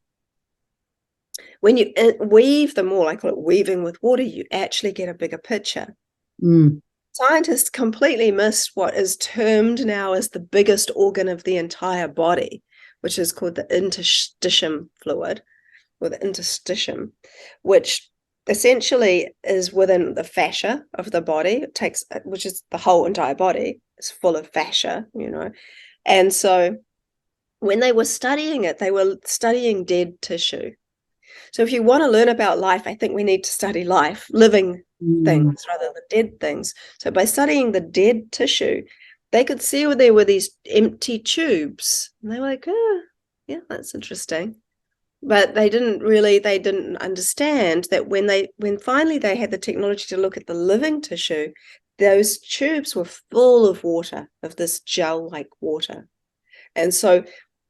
When you weave them all, I call it weaving with water, you actually get a bigger picture. Scientists completely missed what is termed now as the biggest organ of the entire body, which is called the interstitium fluid, or the interstitium, which essentially is within the fascia of the body. Which is the whole entire body is full of fascia, And so when they were studying it, they were studying dead tissue. So if you want to learn about life, I think we need to study life, living things rather than dead things. So by studying the dead tissue, they could see where there were these empty tubes. And they were like, oh, yeah, that's interesting. But they didn't understand that when finally they had the technology to look at the living tissue, those tubes were full of water, of this gel-like water. And so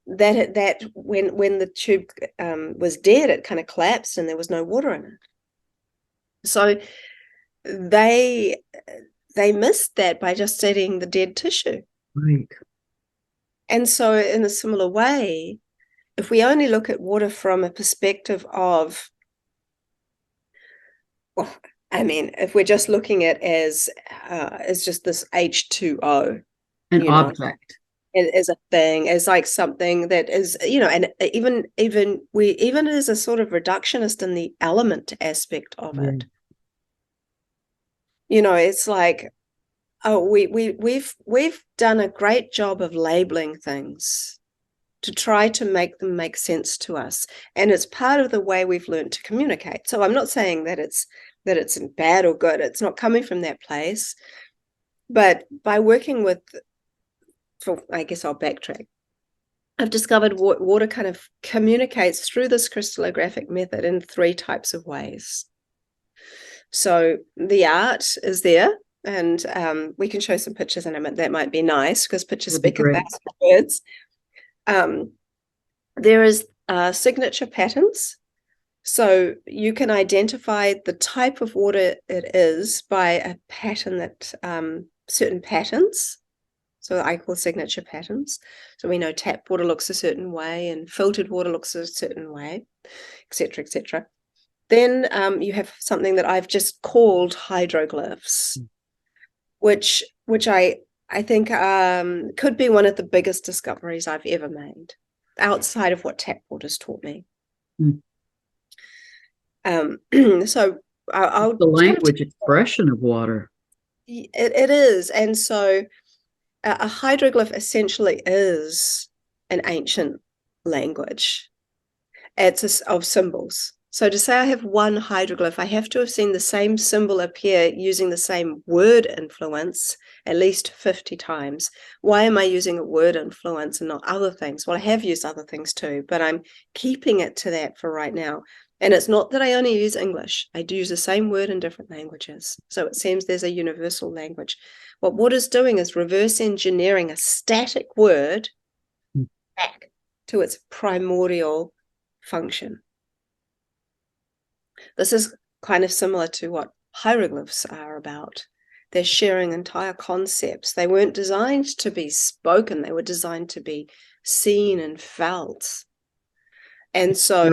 that when the tube was dead, it kind of collapsed and there was no water in it. So they missed that by just studying the dead tissue. Right. And so in a similar way, if we only look at water from a perspective of, if we're just looking at it as just this H2O, an object, as a thing, as like something that is, and even as a sort of reductionist in the element aspect of it. It's like, oh, we've done a great job of labeling things to try to make them make sense to us, and it's part of the way we've learned to communicate. So I'm not saying that it's bad or good. It's not coming from that place, but by working with, I guess I'll backtrack. I've discovered water kind of communicates through this crystallographic method in 3 types of ways. So the art is there, and we can show some pictures in a minute. That might be nice, because pictures speak 1,000 words. There is signature patterns. So you can identify the type of water it is by a pattern that certain patterns. So I call signature patterns. So we know tap water looks a certain way and filtered water looks a certain way, etc., etc. Then you have something that I've just called hydroglyphs, which I I think could be one of the biggest discoveries I've ever made, outside of what tap water's taught me. Mm. So I'll The kind of language expression of water. it is, and so a hydroglyph essentially is an ancient language. It's of symbols. So to say I have one hydroglyph, I have to have seen the same symbol appear using the same word influence at least 50 times. Why am I using a word influence and not other things? Well, I have used other things too, but I'm keeping it to that for right now. And it's not that I only use English. I do use the same word in different languages. So it seems there's a universal language. What water's doing is reverse engineering a static word back to its primordial function. This is kind of similar to what hieroglyphs are about. They're sharing entire concepts. They weren't designed to be spoken. They were designed to be seen and felt. And so...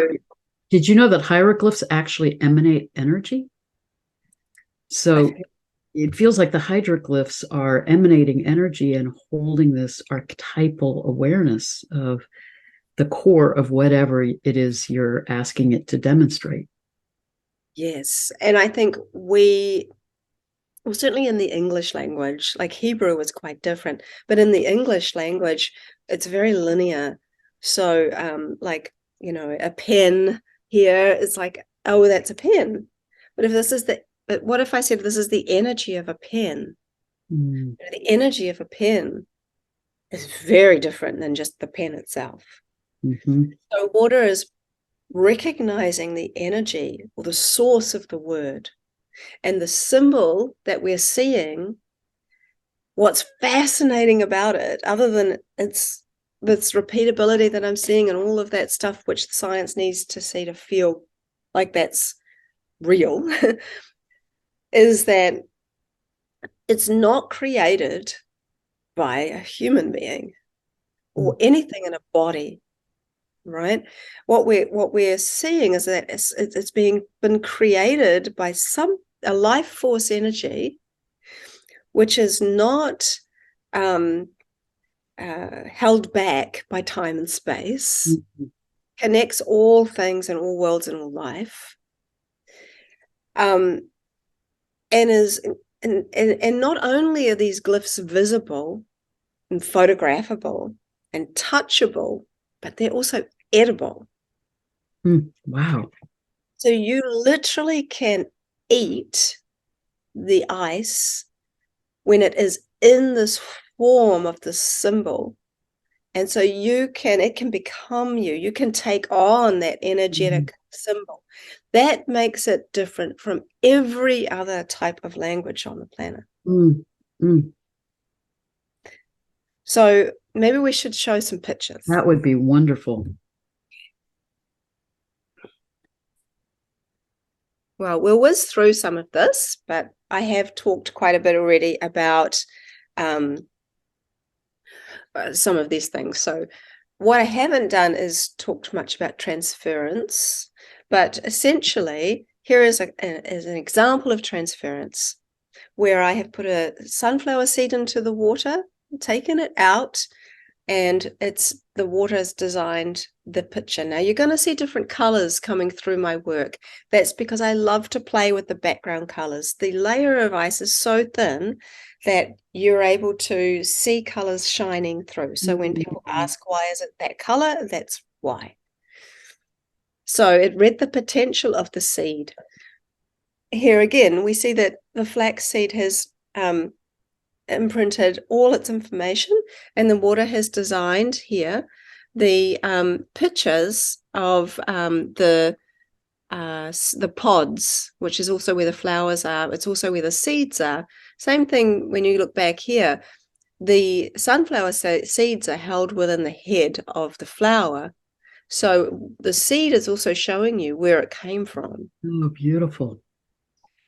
Did you know that hieroglyphs actually emanate energy? So it feels like the hydroglyphs are emanating energy and holding this archetypal awareness of the core of whatever it is you're asking it to demonstrate. Yes. And I think certainly in the English language, like Hebrew was quite different, but in the English language, it's very linear. So like, a pen here is like, oh, that's a pen. But what if I said this is the energy of a pen? Mm. The energy of a pen is very different than just the pen itself. Mm-hmm. So water is recognizing the energy or the source of the word, and the symbol that we're seeing. What's fascinating about it, other than its repeatability that I'm seeing and all of that stuff which science needs to see to feel like that's real, is that it's not created by a human being or anything in a body, right? What we're seeing is that it's been created by a life force energy, which is not held back by time and space, connects all things and all worlds and all life, and not only are these glyphs visible and photographable and touchable, but they're also edible. Wow. So you literally can eat the ice when it is in this form of the symbol. And so it can become you. You can take on that energetic symbol. That makes it different from every other type of language on the planet. So maybe we should show some pictures. That would be wonderful. Well, we'll whiz through some of this, but I have talked quite a bit already about some of these things. So what I haven't done is talked much about transference, but essentially here is an example of transference where I have put a sunflower seed into the water, taken it out, and the water has designed the picture. Now you're going to see different colors coming through my work. That's because I love to play with the background colors. The layer of ice is so thin that you're able to see colors shining through. So when people ask, why is it that color? That's why. So it read the potential of the seed. Here again, we see that the flax seed has imprinted all its information, and the water has designed here the pictures of the pods, which is also where the flowers are. It's also where the seeds are. Same thing when you look back here. The sunflower seeds are held within the head of the flower. So the seed is also showing you where it came from. Oh, beautiful.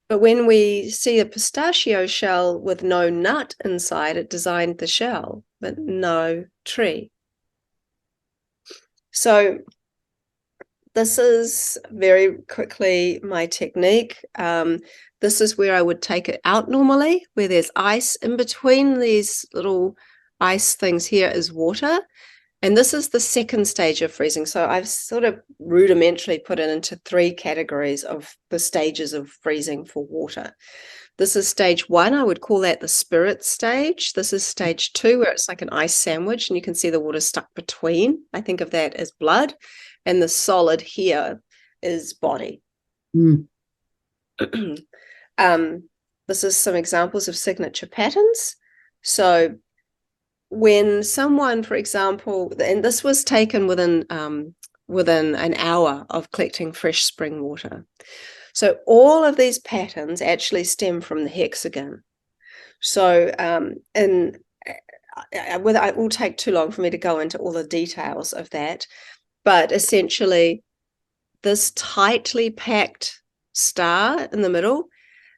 But when we see a pistachio shell with no nut inside, it designed the shell, but no tree. So This is very quickly my technique. This is where I would take it out normally, where there's ice. In between these little ice things here is water. And this is the second stage of freezing. So I've sort of rudimentarily put it into 3 categories of the stages of freezing for water. This is stage 1. I would call that the spirit stage. This is stage 2, where it's like an ice sandwich and you can see the water stuck between. I think of that as blood. And the solid here is body. Mm. This is some examples of signature patterns. So when someone, for example, and this was taken within an hour of collecting fresh spring water. So all of these patterns actually stem from the hexagon. So it will take too long for me to go into all the details of that. But essentially, this tightly packed star in the middle,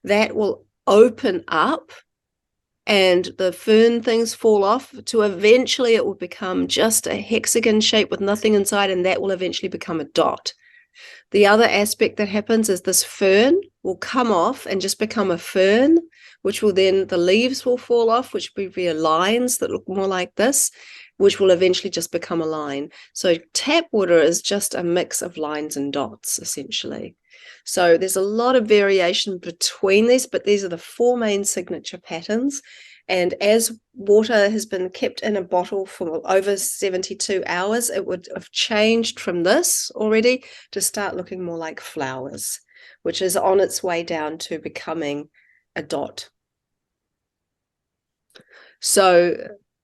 that will open up and the fern things fall off to eventually it will become just a hexagon shape with nothing inside, and that will eventually become a dot. The other aspect that happens is this fern will come off and just become a fern, which will then, the leaves will fall off, which will be lines that look more like this, which will eventually just become a line. So tap water is just a mix of lines and dots, essentially. So there's a lot of variation between these, but these are the 4 main signature patterns. And as water has been kept in a bottle for over 72 hours, it would have changed from this already to start looking more like flowers, which is on its way down to becoming a dot. So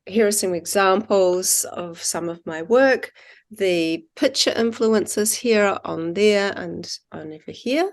here are some examples of some of my work. The picture influences here on there and on over here.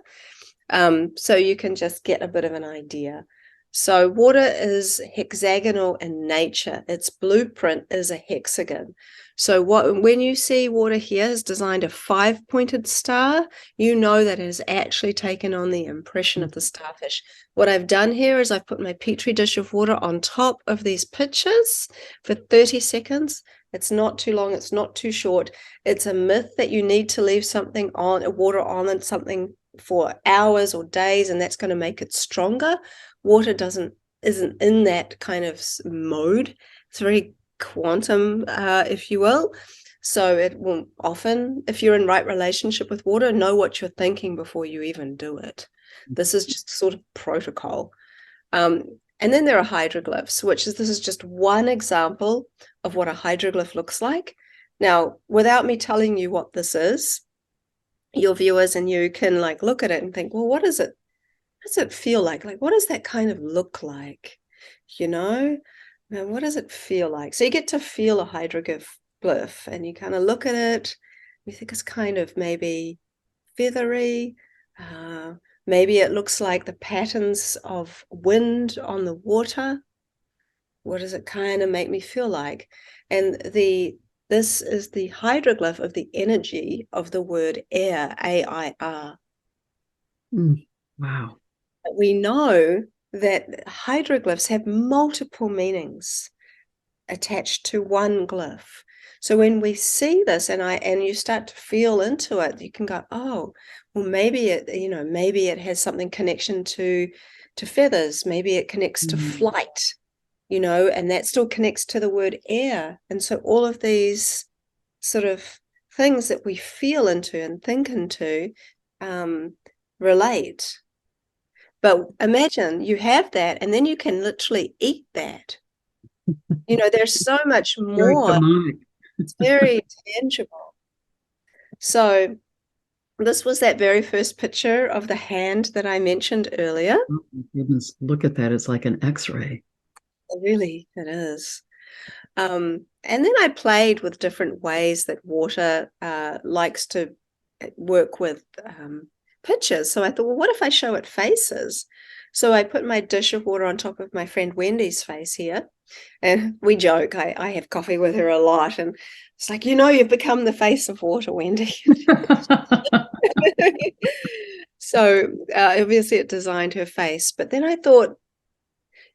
So you can just get a bit of an idea. So water is hexagonal in nature. Its blueprint is a hexagon. So when you see water here has designed a 5-pointed star, you know that it has actually taken on the impression of the starfish. What I've done here is I've put my petri dish of water on top of these pictures for 30 seconds. It's not too long. It's not too short. It's a myth that you need to leave something on, water on and something for hours or days, and that's going to make it stronger. Water isn't in that kind of mode. It's very quantum, if you will. So it will often, if you're in right relationship with water, know what you're thinking before you even do it. This is just sort of protocol. And then there are hydroglyphs, this is just one example of what a hydroglyph looks like. Now, without me telling you what this is, your viewers and you can like look at it and think, well, what is it? What does it feel like? Like, what does that kind of look like? You know, and what does it feel like? So you get to feel a hydroglyph and you kind of look at it. You think it's kind of maybe feathery. Maybe it looks like the patterns of wind on the water. What does it kind of make me feel like? And this is the hydroglyph of the energy of the word air, A-I-R. Wow. We know that hydroglyphs have multiple meanings attached to one glyph. So when we see this and you start to feel into it, you can go, oh, well, maybe it has something connection to feathers. Maybe it connects to flight, and that still connects to the word air. And so all of these sort of things that we feel into and think into relate. But imagine you have that and then you can literally eat that. There's so much more. It's very tangible. So this was that very first picture of the hand that I mentioned earlier. Oh my goodness, look at that. It's like an X-ray. Really, it is. And then I played with different ways that water likes to work with pictures. So I thought, well, what if I show it faces? So I put my dish of water on top of my friend Wendy's face here. And we joke, I have coffee with her a lot. And it's like, you've become the face of water, Wendy. So obviously it designed her face. But then I thought,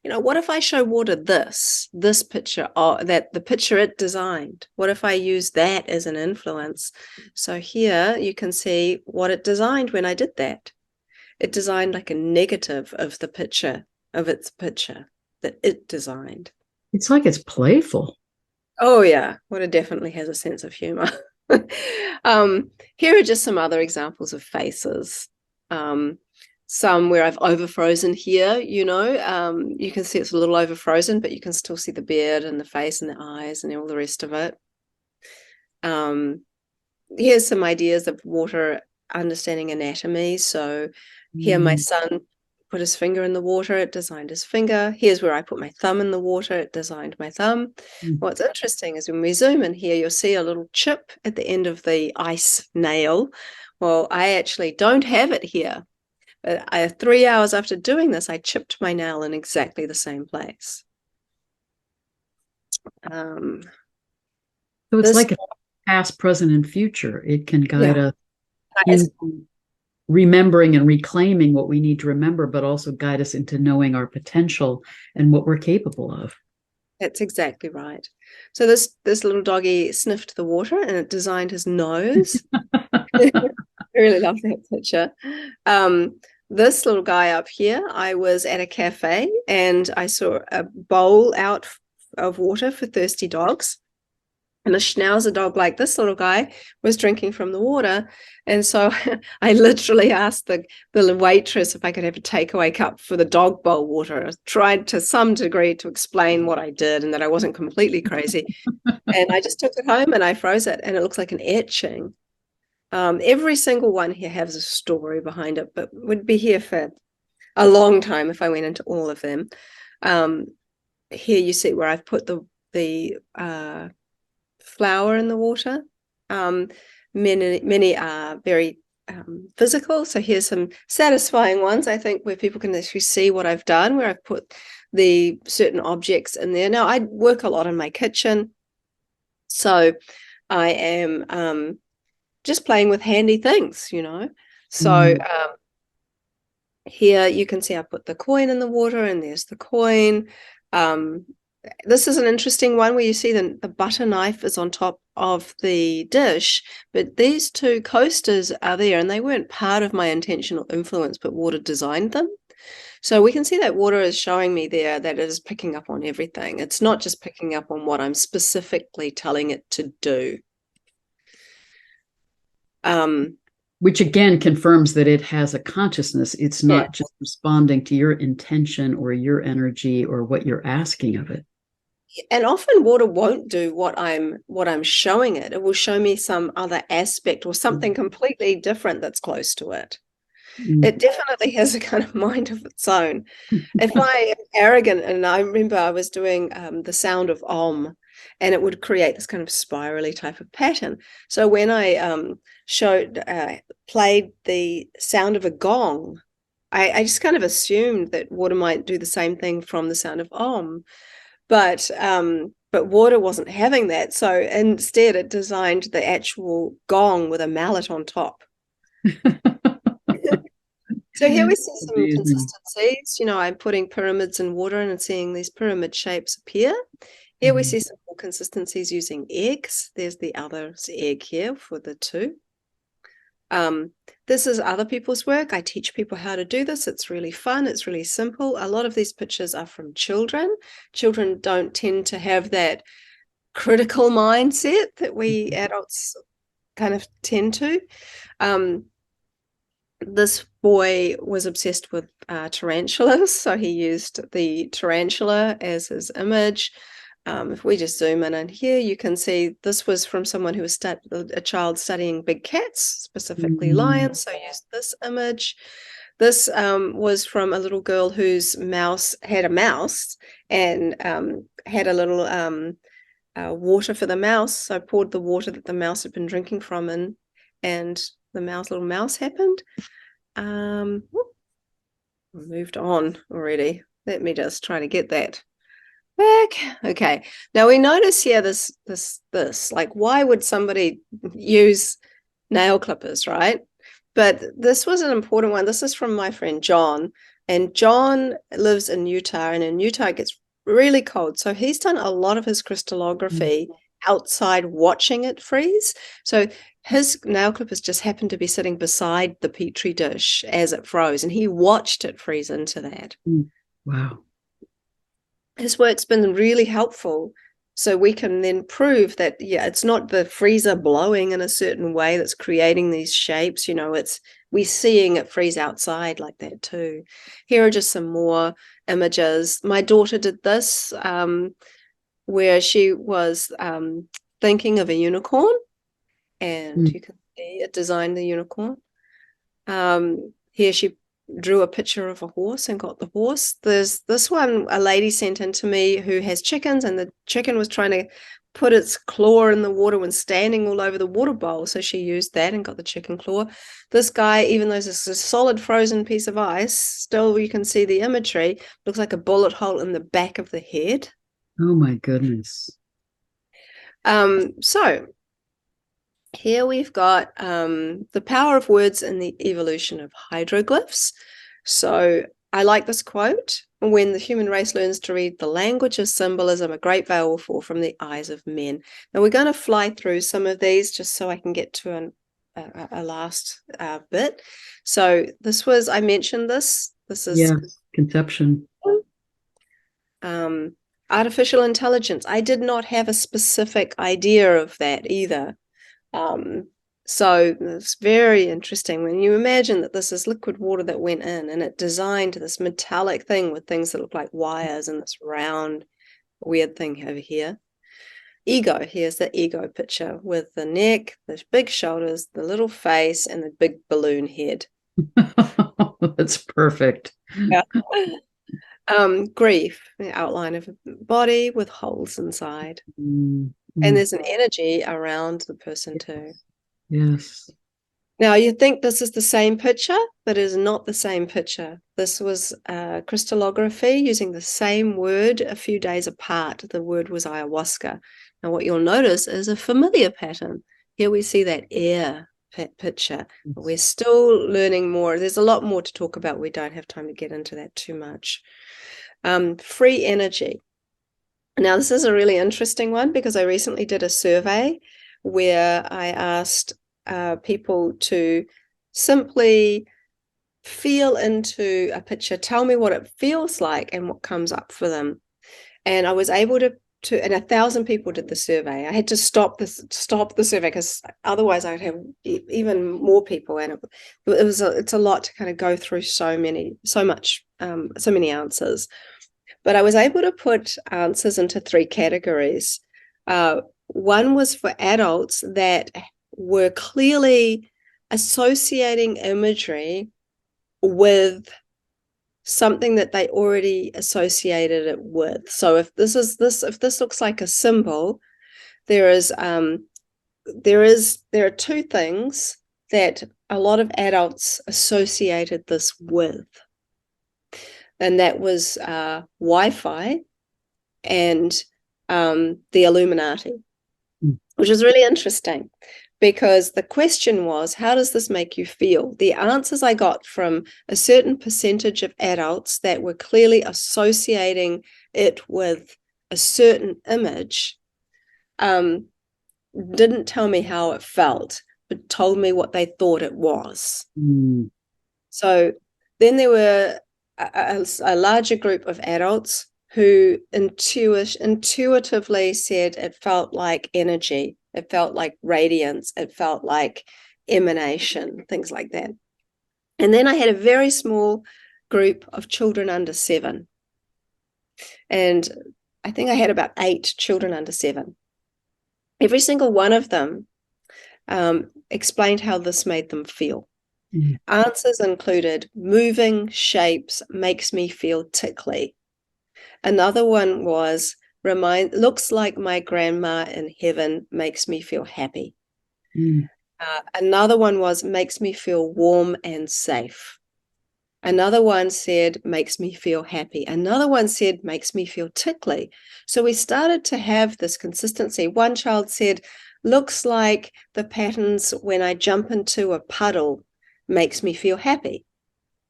what if I show water this picture, that the picture it designed? What if I use that as an influence? So here you can see what it designed when I did that. It designed like a negative of the picture, of its picture that it designed. It's like it's playful. Oh yeah, water definitely has a sense of humor. Here are just some other examples of faces. Some where I've overfrozen here, you can see it's a little overfrozen, but you can still see the beard and the face and the eyes and all the rest of it. Here's some ideas of water understanding anatomy. So here my son put his finger in the water, it designed his finger. Here's where I put my thumb in the water, it designed my thumb. What's interesting is when we zoom in here, you'll see a little chip at the end of the ice nail. Well, I actually don't have it here. But 3 hours after doing this, I chipped my nail in exactly the same place. So it's like a past, present, and future. It can guide us in remembering and reclaiming what we need to remember, but also guide us into knowing our potential and what we're capable of. That's exactly right. So this little doggy sniffed the water and it designed his nose. I really love that picture. This little guy up here, I was at a cafe and I saw a bowl out of water for thirsty dogs. And a schnauzer dog like this little guy was drinking from the water. And so I literally asked the waitress if I could have a takeaway cup for the dog bowl water. I tried to some degree to explain what I did and that I wasn't completely crazy. And I just took it home and I froze it and it looks like an etching. Every single one here has a story behind it, but would be here for a long time if I went into all of them. Here you see where I've put the flower in the water. Many are very physical. So here's some satisfying ones, I think, where people can actually see what I've done, where I've put the certain objects in there. Now, I work a lot in my kitchen. So I am just playing with handy things, So here you can see I put the coin in the water and there's the coin. This is an interesting one where you see the butter knife is on top of the dish, but these two coasters are there and they weren't part of my intentional influence, but water designed them. So we can see that water is showing me there that it is picking up on everything. It's not just picking up on what I'm specifically telling it to do. Which again confirms that it has a consciousness. It's not just responding to your intention or your energy or what you're asking of it. And often water won't do what I'm showing it. It will show me some other aspect or something completely different that's close to it. It definitely has a kind of mind of its own. If I am arrogant, and I remember I was doing the sound of Om, and it would create this kind of spirally type of pattern. So when I played the sound of a gong, I just kind of assumed that water might do the same thing from the sound of Om. But water wasn't having that. So instead it designed the actual gong with a mallet on top. So here we see some consistencies. I'm putting pyramids in water and seeing these pyramid shapes appear. Here we see some more consistencies using eggs. There's the other's egg here for the two. This is other people's work. I teach people how to do this. It's really fun. It's really simple. A lot of these pictures are from children. Children don't tend to have that critical mindset that we adults kind of tend to. This boy was obsessed with tarantulas, so he used the tarantula as his image. If we just zoom in and here, you can see this was from someone who was a child studying big cats, specifically lions, so I used this image. This was from a little girl whose mouse had a mouse and had a little water for the mouse, so I poured the water that the mouse had been drinking from in, and the little mouse happened. Moved on already. Let me just try to get that back. Okay. Now we notice here this, like, why would somebody use nail clippers, right? But this was an important one. This is from my friend John. And John lives in Utah, and in Utah it gets really cold. So he's done a lot of his crystallography outside watching it freeze. So his nail clippers just happened to be sitting beside the petri dish as it froze, and he watched it freeze into that. Wow. His work's been really helpful. So we can then prove that, yeah, it's not the freezer blowing in a certain way that's creating these shapes. We're seeing it freeze outside like that too. Here are just some more images. My daughter did this where she was thinking of a unicorn, and you can see it designed the unicorn. Here she drew a picture of a horse and got the horse. There's this one a lady sent in to me who has chickens, and the chicken was trying to put its claw in the water when standing all over the water bowl. So she used that and got the chicken claw. This guy, even though it's a solid frozen piece of ice, still you can see the imagery. Looks like a bullet hole in the back of the head. Oh my goodness. So here we've got the power of words and the evolution of hydroglyphs. So I like this quote: when the human race learns to read the language of symbolism, a great veil will fall from the eyes of men. Now we're going to fly through some of these just so I can get to a last bit. So this was, I mentioned this. This is conception. Artificial intelligence. I did not have a specific idea of that either. So it's very interesting when you imagine that this is liquid water that went in, and it designed this metallic thing with things that look like wires and this round weird thing over here. Ego. Here's the ego picture with the neck, the big shoulders, the little face, and the big balloon head. That's perfect. Yeah. Grief, the outline of a body with holes inside. And there's an energy around the person too. Yes. Now you think this is the same picture, but it is not the same picture. This was crystallography using the same word a few days apart. The word was ayahuasca. Now what you'll notice is a familiar pattern. Here we see that air picture. But we're still learning more. There's a lot more to talk about. We don't have time to get into that too much. Free energy. Now, this is a really interesting one because I recently did a survey where I asked people to simply feel into a picture, tell me what it feels like and what comes up for them. And I was able to and 1,000 people did the survey. I had to stop the survey because otherwise I'd have even more people, and it's a lot to kind of go through so many answers. But I was able to put answers into 3 categories. One was for adults that were clearly associating imagery with something that they already associated it with. So if this looks like a symbol, there are 2 things that a lot of adults associated this with. And that was Wi-Fi and the Illuminati, which is really interesting because the question was, how does this make you feel? The answers I got from a certain percentage of adults that were clearly associating it with a certain image didn't tell me how it felt, but told me what they thought it was. So then there were a larger group of adults who intuitively said it felt like energy, it felt like radiance, it felt like emanation, things like that. And then I had a very small group of children under 7. And I think I had about 8 children under 7. Every single one of them explained how this made them feel. Answers included moving shapes makes me feel tickly. Another one was looks like my grandma in heaven makes me feel happy. Another one was makes me feel warm and safe. Another one said makes me feel happy. Another one said makes me feel tickly. So we started to have this consistency. One child said looks like the patterns when I jump into a puddle makes me feel happy.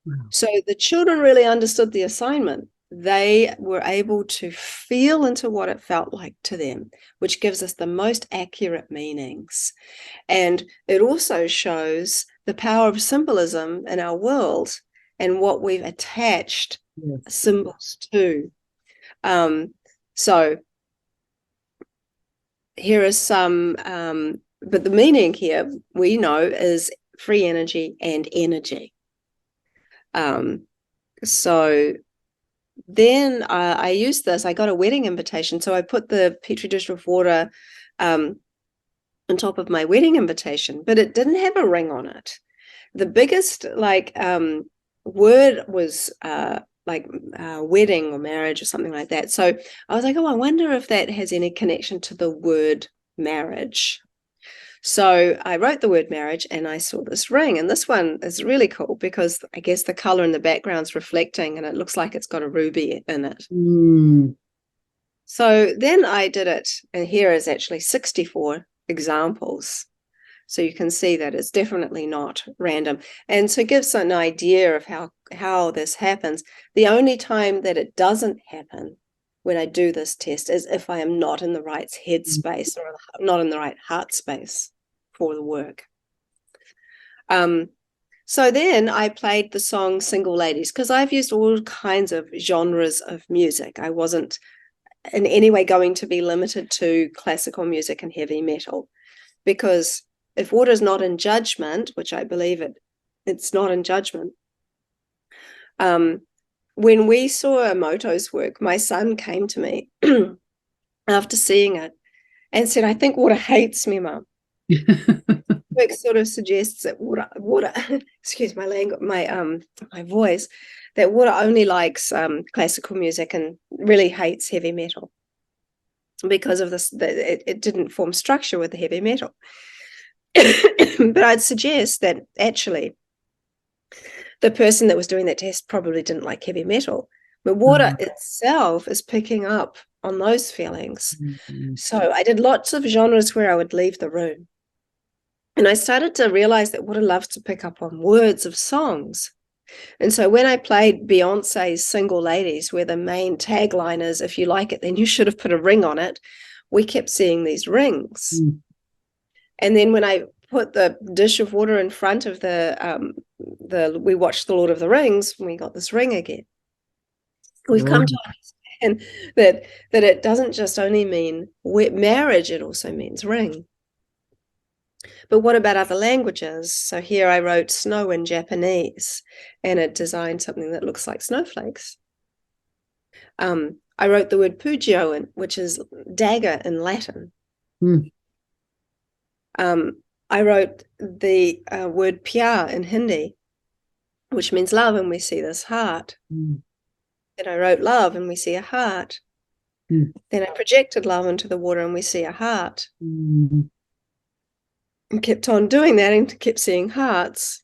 Wow. So the children really understood the assignment. They were able to feel into what it felt like to them, which gives us the most accurate meanings. And it also shows the power of symbolism in our world and what we've attached symbols to. So here is some, but the meaning here we know is free energy and energy. So then I used this. I got a wedding invitation, so I put the petri dish of water on top of my wedding invitation, but it didn't have a ring on it. The biggest word was wedding or marriage or something like that. So I was like, oh, I wonder if that has any connection to the word marriage. So I wrote the word marriage and I saw this ring, and this one is really cool because I guess the color in the background's reflecting and it looks like it's got a ruby in it. So then I did it, and here is actually 64 examples. So you can see that it's definitely not random. And to give an idea of how this happens, the only time that it doesn't happen when I do this test is if I am not in the right headspace or not in the right heart space for the work. So then I played the song Single Ladies, because I've used all kinds of genres of music. I wasn't in any way going to be limited to classical music and heavy metal, because if water is not in judgment, which I believe it's not in judgment. When we saw Emoto's work, my son came to me after seeing it and said, I think water hates me, Mum. Work sort of suggests that water excuse my language, my voice, that water only likes classical music and really hates heavy metal because of this. It didn't form structure with the heavy metal. But I'd suggest that actually the person that was doing that test probably didn't like heavy metal, but water itself is picking up on those feelings. So I did lots of genres where I would leave the room. And I started to realize that water loves to pick up on words of songs. And so when I played Beyonce's Single Ladies, where the main tagline is, if you like it, then you should have put a ring on it, we kept seeing these rings. And then when I put the dish of water in front of we watched The Lord of the Rings, and we got this ring again. We've come to understand that it doesn't just only mean marriage, it also means ring. But what about other languages? So here I wrote snow in Japanese, and it designed something that looks like snowflakes. I wrote the word pugio, which is dagger in Latin. I wrote the word pyar in Hindi, which means love, and we see this heart. Then I wrote love, and we see a heart. Then I projected love into the water, and we see a heart. And kept on doing that and kept seeing hearts.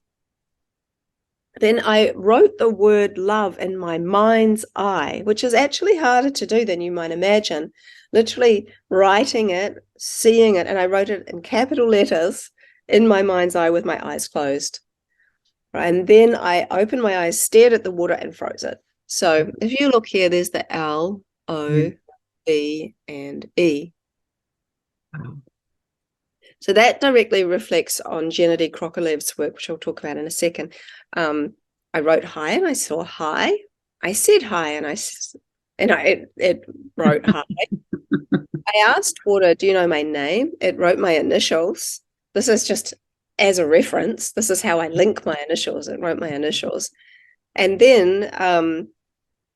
Then I wrote the word love in my mind's eye, which is actually harder to do than you might imagine. Literally writing it, seeing it, and I wrote it in capital letters in my mind's eye with my eyes closed. And then I opened my eyes, stared at the water, and froze it. So if you look here, there's the L, O, B, and E. So that directly reflects on Gennady Krokolev's work, which I'll talk about in a second. I wrote hi and I saw hi. I said hi and it wrote hi. I asked water, do you know my name? It wrote my initials. This is just as a reference. This is how I link my initials. It wrote my initials. And then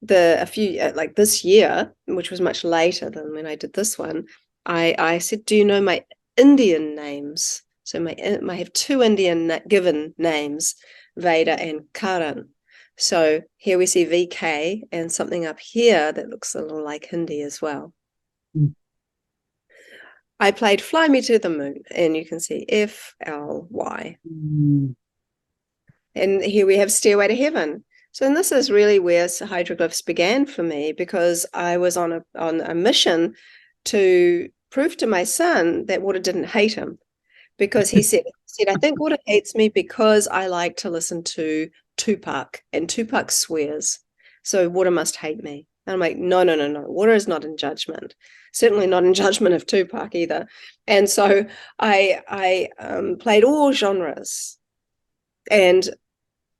this year, which was much later than when I did this one, I said, do you know my Indian names? So I have two Indian given names, Veda and Karan. So here we see VK and something up here that looks a little like Hindi as well. I played Fly Me to the Moon, and you can see FLY. And here we have Stairway to Heaven. So and this is really where hydroglyphs began for me, because I was on a mission to prove to my son that water didn't hate him, because he said, I think water hates me because I like to listen to Tupac, and Tupac swears, so water must hate me. And I'm like, no, no, no, no. Water is not in judgment. Certainly not in judgment of Tupac either. And so I played all genres. And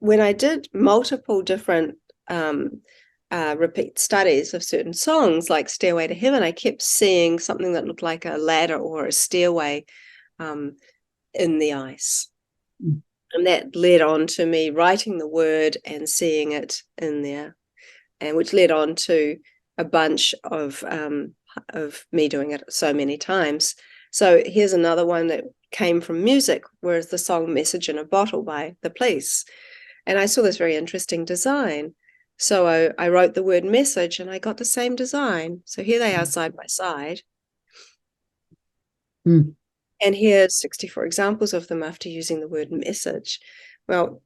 when I did multiple different repeat studies of certain songs, like Stairway to Heaven, I kept seeing something that looked like a ladder or a stairway in the ice. Mm. And that led on to me writing the word and seeing it in there, and which led on to a bunch of me doing it so many times. So here's another one that came from music, whereas the song Message in a Bottle by The Police. And I saw this very interesting design. So I wrote the word message and I got the same design. So here they are side by side. Mm. And here's 64 examples of them after using the word message. Well,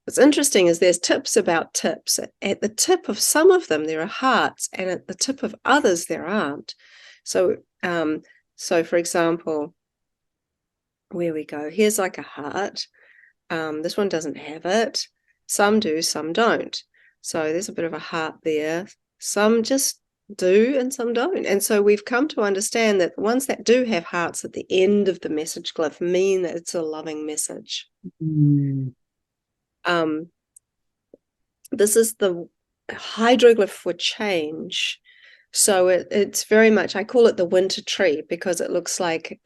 what's interesting is there's tips about tips. At the tip of some of them, there are hearts, and at the tip of others, there aren't. So, for example, where we go, here's like a heart. This one doesn't have it. Some do, some don't. So there's a bit of a heart there. Some just do and some don't. And so we've come to understand that the ones that do have hearts at the end of the message glyph mean that it's a loving message. Mm. This is the hydroglyph for change. So it's very much, I call it the winter tree because it looks like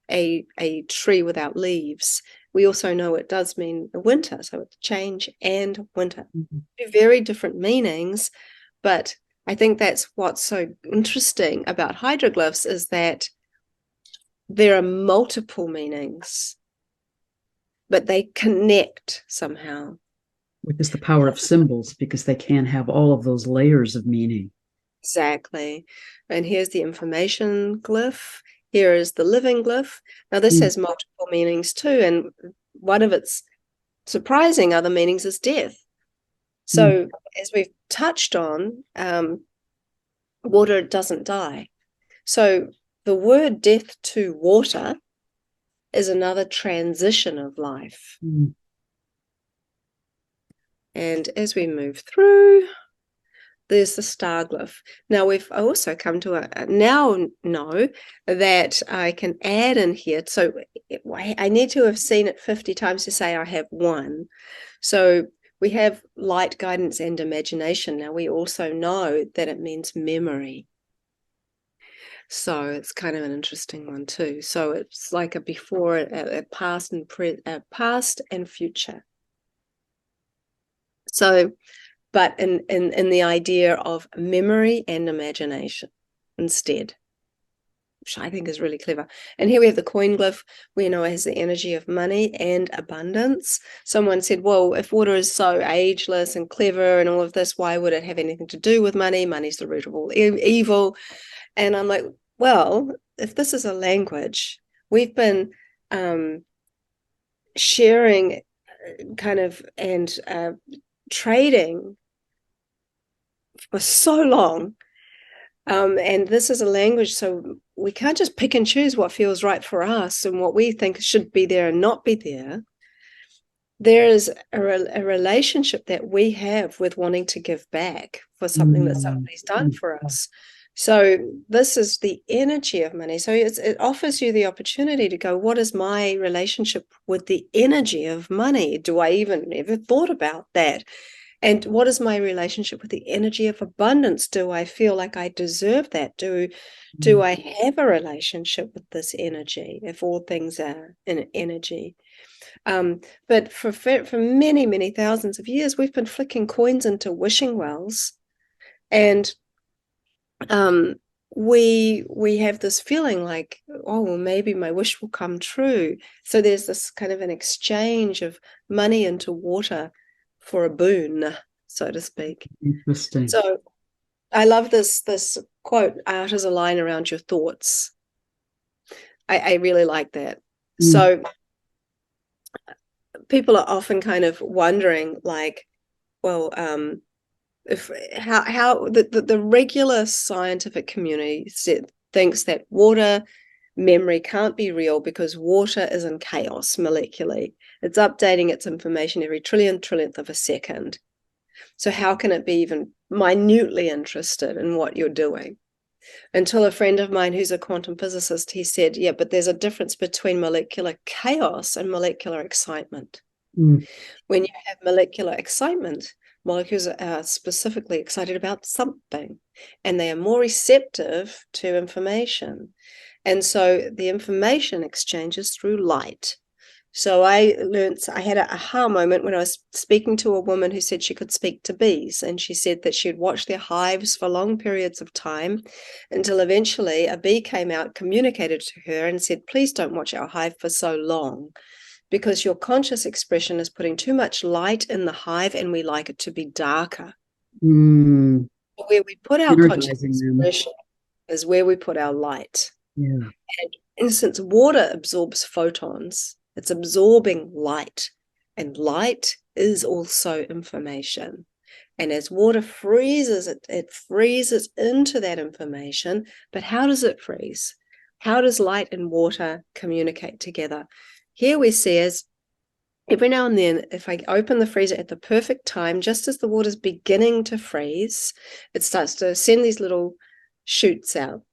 a tree without leaves. We also know it does mean the winter, so it's change and winter. Mm-hmm. Very different meanings, but I think that's what's so interesting about hydroglyphs is that there are multiple meanings, but they connect somehow. Which is the power of symbols, because they can have all of those layers of meaning. Exactly. And here's the information glyph. Here is the living glyph. Now, this has multiple meanings too, and one of its surprising other meanings is death. So, as we've touched on, water doesn't die. So, the word death to water is another transition of life. And as we move through, there's the star glyph. Now, we've also come to now know that I can add in here. So I need to have seen it 50 times to say I have one. So we have light, guidance, and imagination. Now, we also know that it means memory. So it's kind of an interesting one too. So it's like a before, a past and future. So, but in the idea of memory and imagination instead, which I think is really clever. And here we have the coin glyph. We know it has the energy of money and abundance. Someone said, well, if water is so ageless and clever and all of this, why would it have anything to do with money? Money's the root of all evil. And I'm like, well, if this is a language, we've been sharing kind of and trading for so long, and this is a language, so we can't just pick and choose what feels right for us and what we think should be there and not be there. There is a relationship that we have with wanting to give back for something that somebody's done for us. So this is the energy of money. So it offers you the opportunity to go, what is my relationship with the energy of money? Do I even ever thought about that? And what is my relationship with the energy of abundance? Do I feel like I deserve that? Do I have a relationship with this energy, if all things are in energy? But for many, many thousands of years, we've been flicking coins into wishing wells. And we have this feeling like, oh, well, maybe my wish will come true. So there's this kind of an exchange of money into water for a boon, so to speak. Interesting. So I love this quote, art is a line around your thoughts. I really like that. So people are often kind of wondering, like, well, if how the regular scientific community thinks that water memory can't be real because water is in chaos molecularly. It's updating its information every trillionth of a second. So how can it be even minutely interested in what you're doing? Until a friend of mine who's a quantum physicist, he said, yeah, but there's a difference between molecular chaos and molecular excitement. Mm. When you have molecular excitement, molecules are specifically excited about something, and they are more receptive to information. And so the information exchanges through light. So I had an aha moment when I was speaking to a woman who said she could speak to bees. And she said that she would watch their hives for long periods of time until eventually a bee came out, communicated to her and said, please don't watch our hive for so long, because your conscious expression is putting too much light in the hive and we like it to be darker. Mm. Where we put our conscious Energizing them. expression is where we put our light. Yeah. And since water absorbs photons, it's absorbing light, and light is also information. And as water freezes, it freezes into that information. But how does it freeze? How does light and water communicate together? Here we see as every now and then, if I open the freezer at the perfect time, just as the water's beginning to freeze, it starts to send these little shoots out.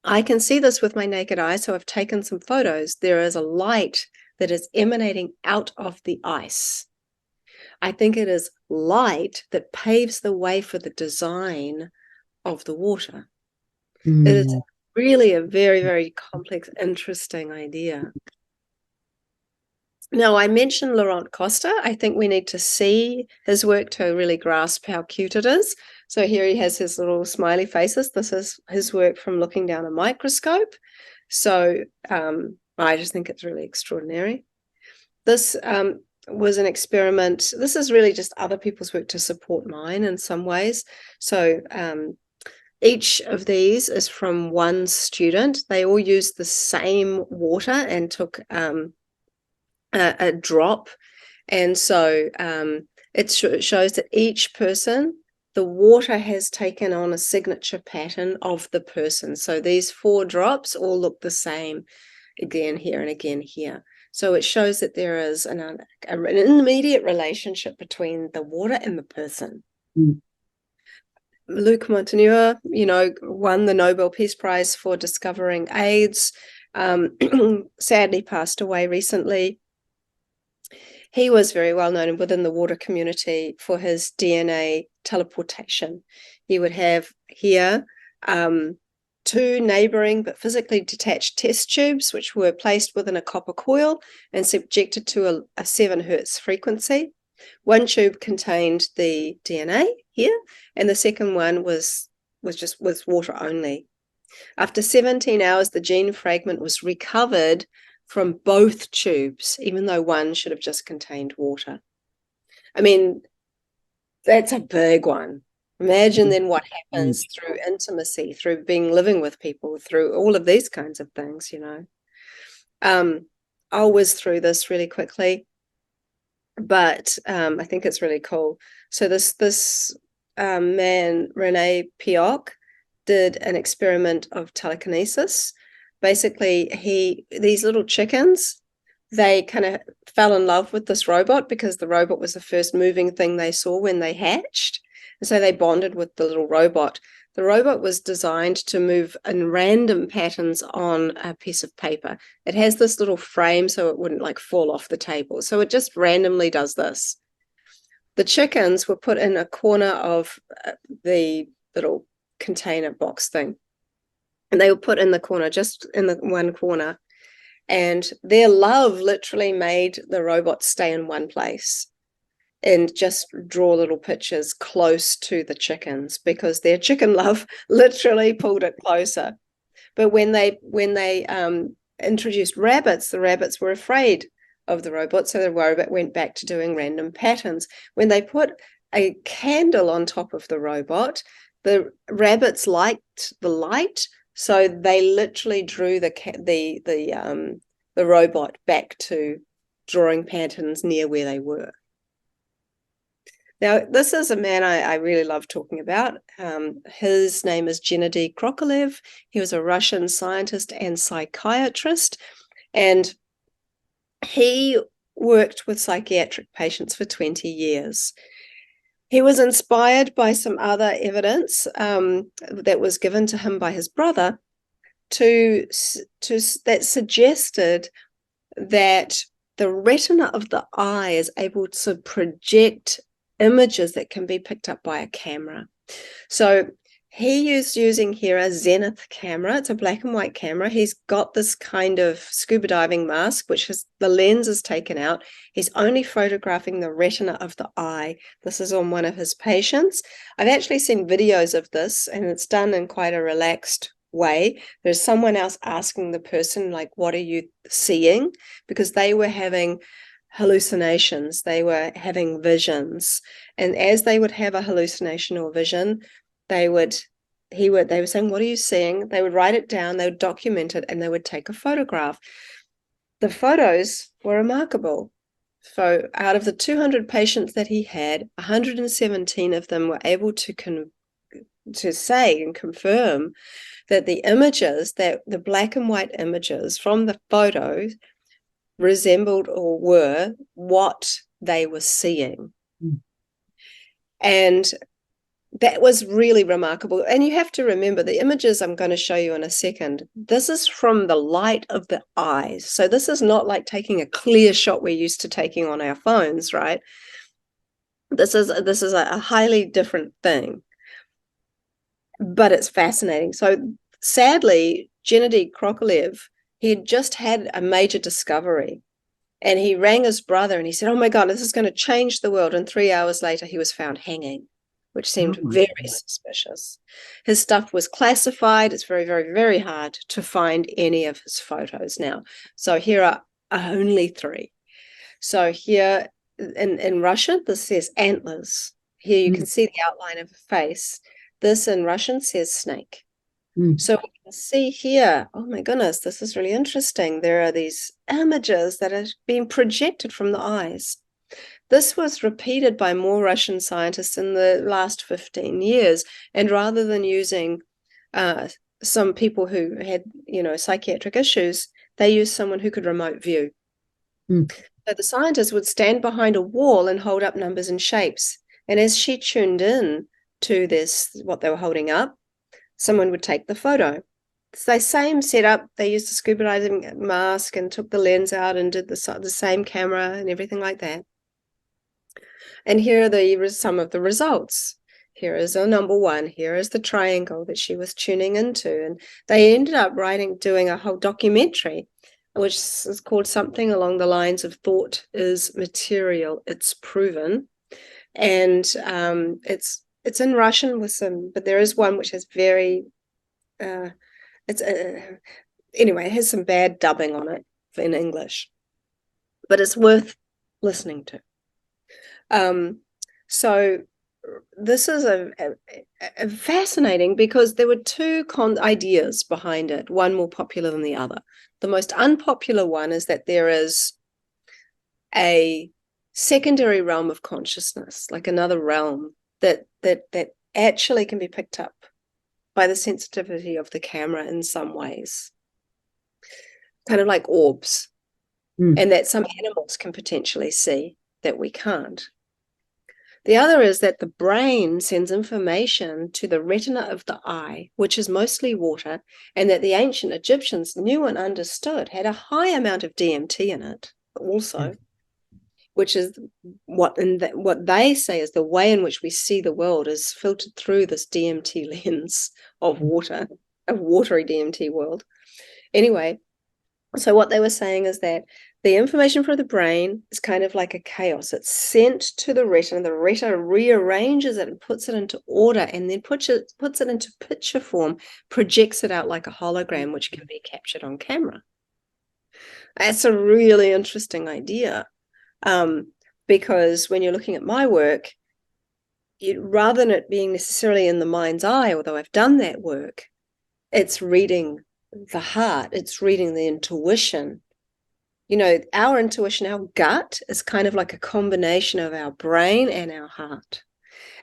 I can see this with my naked eye, so I've taken some photos. There is a light that is emanating out of the ice. I think it is light that paves the way for the design of the water. It is really a very, very complex, interesting idea. Now, I mentioned Laurent Costa. I think we need to see his work to really grasp how cute it is. So here he has his little smiley faces. This is his work from looking down a microscope. So I just think it's really extraordinary. This was an experiment. This is really just other people's work to support mine in some ways. So each of these is from one student. They all used the same water and took a drop. And so it shows that each person, the water has taken on a signature pattern of the person. So these 4 drops all look the same again here and again here. So it shows that there is an immediate relationship between the water and the person. Mm. Luc Montagnier, won the Nobel Peace Prize for discovering AIDS. Sadly passed away recently. He was very well known within the water community for his DNA teleportation. He would have here 2 neighboring but physically detached test tubes, which were placed within a copper coil and subjected to a 7 hertz frequency. One tube contained the DNA here, and the second one was water only. After 17 hours, the gene fragment was recovered from both tubes, even though one should have just contained water. I mean, that's a big one. Imagine then what happens through intimacy, through living with people, through all of these kinds of things, I'll whiz through this really quickly, but I think it's really cool. So this man, Rene Pioch, did an experiment of telekinesis. Basically, these little chickens, they kind of fell in love with this robot because the robot was the first moving thing they saw when they hatched. And so they bonded with the little robot. The robot was designed to move in random patterns on a piece of paper. It has this little frame so it wouldn't fall off the table. So it just randomly does this. The chickens were put in a corner of the little container box thing. And they were put in the corner, just in the one corner. And their love literally made the robot stay in one place and just draw little pictures close to the chickens because their chicken love literally pulled it closer. But when they introduced rabbits, the rabbits were afraid of the robot. So the robot went back to doing random patterns. When they put a candle on top of the robot, the rabbits liked the light. So they literally drew the robot back to drawing patterns near where they were. Now, this is a man I really love talking about. His name is Gennady Krokalev. He was a Russian scientist and psychiatrist, and he worked with psychiatric patients for 20 years. He was inspired by some other evidence that was given to him by his brother that suggested that the retina of the eye is able to project images that can be picked up by a camera. So he is using here a Zenith camera. It's a black and white camera. He's got this kind of scuba diving mask, which is the lens is taken out. He's only photographing the retina of the eye. This is on one of his patients. I've actually seen videos of this, and it's done in quite a relaxed way. There's someone else asking the person, like, what are you seeing? Because they were having hallucinations, they were having visions, and as they would have a hallucination or vision, they were saying, what are you seeing? They would write it down, they would document it, and they would take a photograph. The photos were remarkable. So out of the 200 patients that he had, 117 of them were able to say and confirm that the images, that the black and white images from the photos resembled or were what they were seeing. And that was really remarkable. And you have to remember, the images I'm going to show you in a second, this is from the light of the eyes. So this is not like taking a clear shot we're used to taking on our phones, right? This is a highly different thing. But it's fascinating. So sadly, Gennady Krokalev, he had just had a major discovery, and he rang his brother and he said, oh my God, this is going to change the world. And 3 hours later, he was found hanging, which seemed very suspicious. His stuff was classified. It's very, very, very hard to find any of his photos now. So here are only 3. So here in Russian, this says antlers. Here you can see the outline of a face. This in Russian says snake. So we can see here, oh my goodness, this is really interesting. There are these images that are being projected from the eyes. This was repeated by more Russian scientists in the last 15 years. And rather than using some people who had, psychiatric issues, they used someone who could remote view. So the scientists would stand behind a wall and hold up numbers and shapes. And as she tuned in to this, what they were holding up, someone would take the photo. It's the same setup. They used a scuba diving mask and took the lens out and did the same camera and everything like that. And here are some of the results. Here is a number 1. Here is the triangle that she was tuning into. And they ended up doing a whole documentary, which is called something along the lines of Thought is Material, It's Proven. And it's in Russian but there is one which has very, anyway, it has some bad dubbing on it in English, but it's worth listening to. So this is a fascinating, because there were 2 ideas behind it, one more popular than the other. The most unpopular one is that there is a secondary realm of consciousness, like another realm that actually can be picked up by the sensitivity of the camera in some ways, kind of like orbs, and that some animals can potentially see that we can't. The other is that the brain sends information to the retina of the eye, which is mostly water, and that the ancient Egyptians knew and understood had a high amount of DMT in it also, which is what they say is the way in which we see the world is filtered through this DMT lens of water, a watery DMT world. Anyway, so what they were saying is that the information from the brain is kind of like a chaos. It's sent to the retina. The retina rearranges it and puts it into order, and then puts it into picture form, projects it out like a hologram, which can be captured on camera. That's a really interesting idea, because when you're looking at my work, rather than it being necessarily in the mind's eye, although I've done that work, it's reading the heart. It's reading the intuition you know, our intuition, our gut is kind of like a combination of our brain and our heart.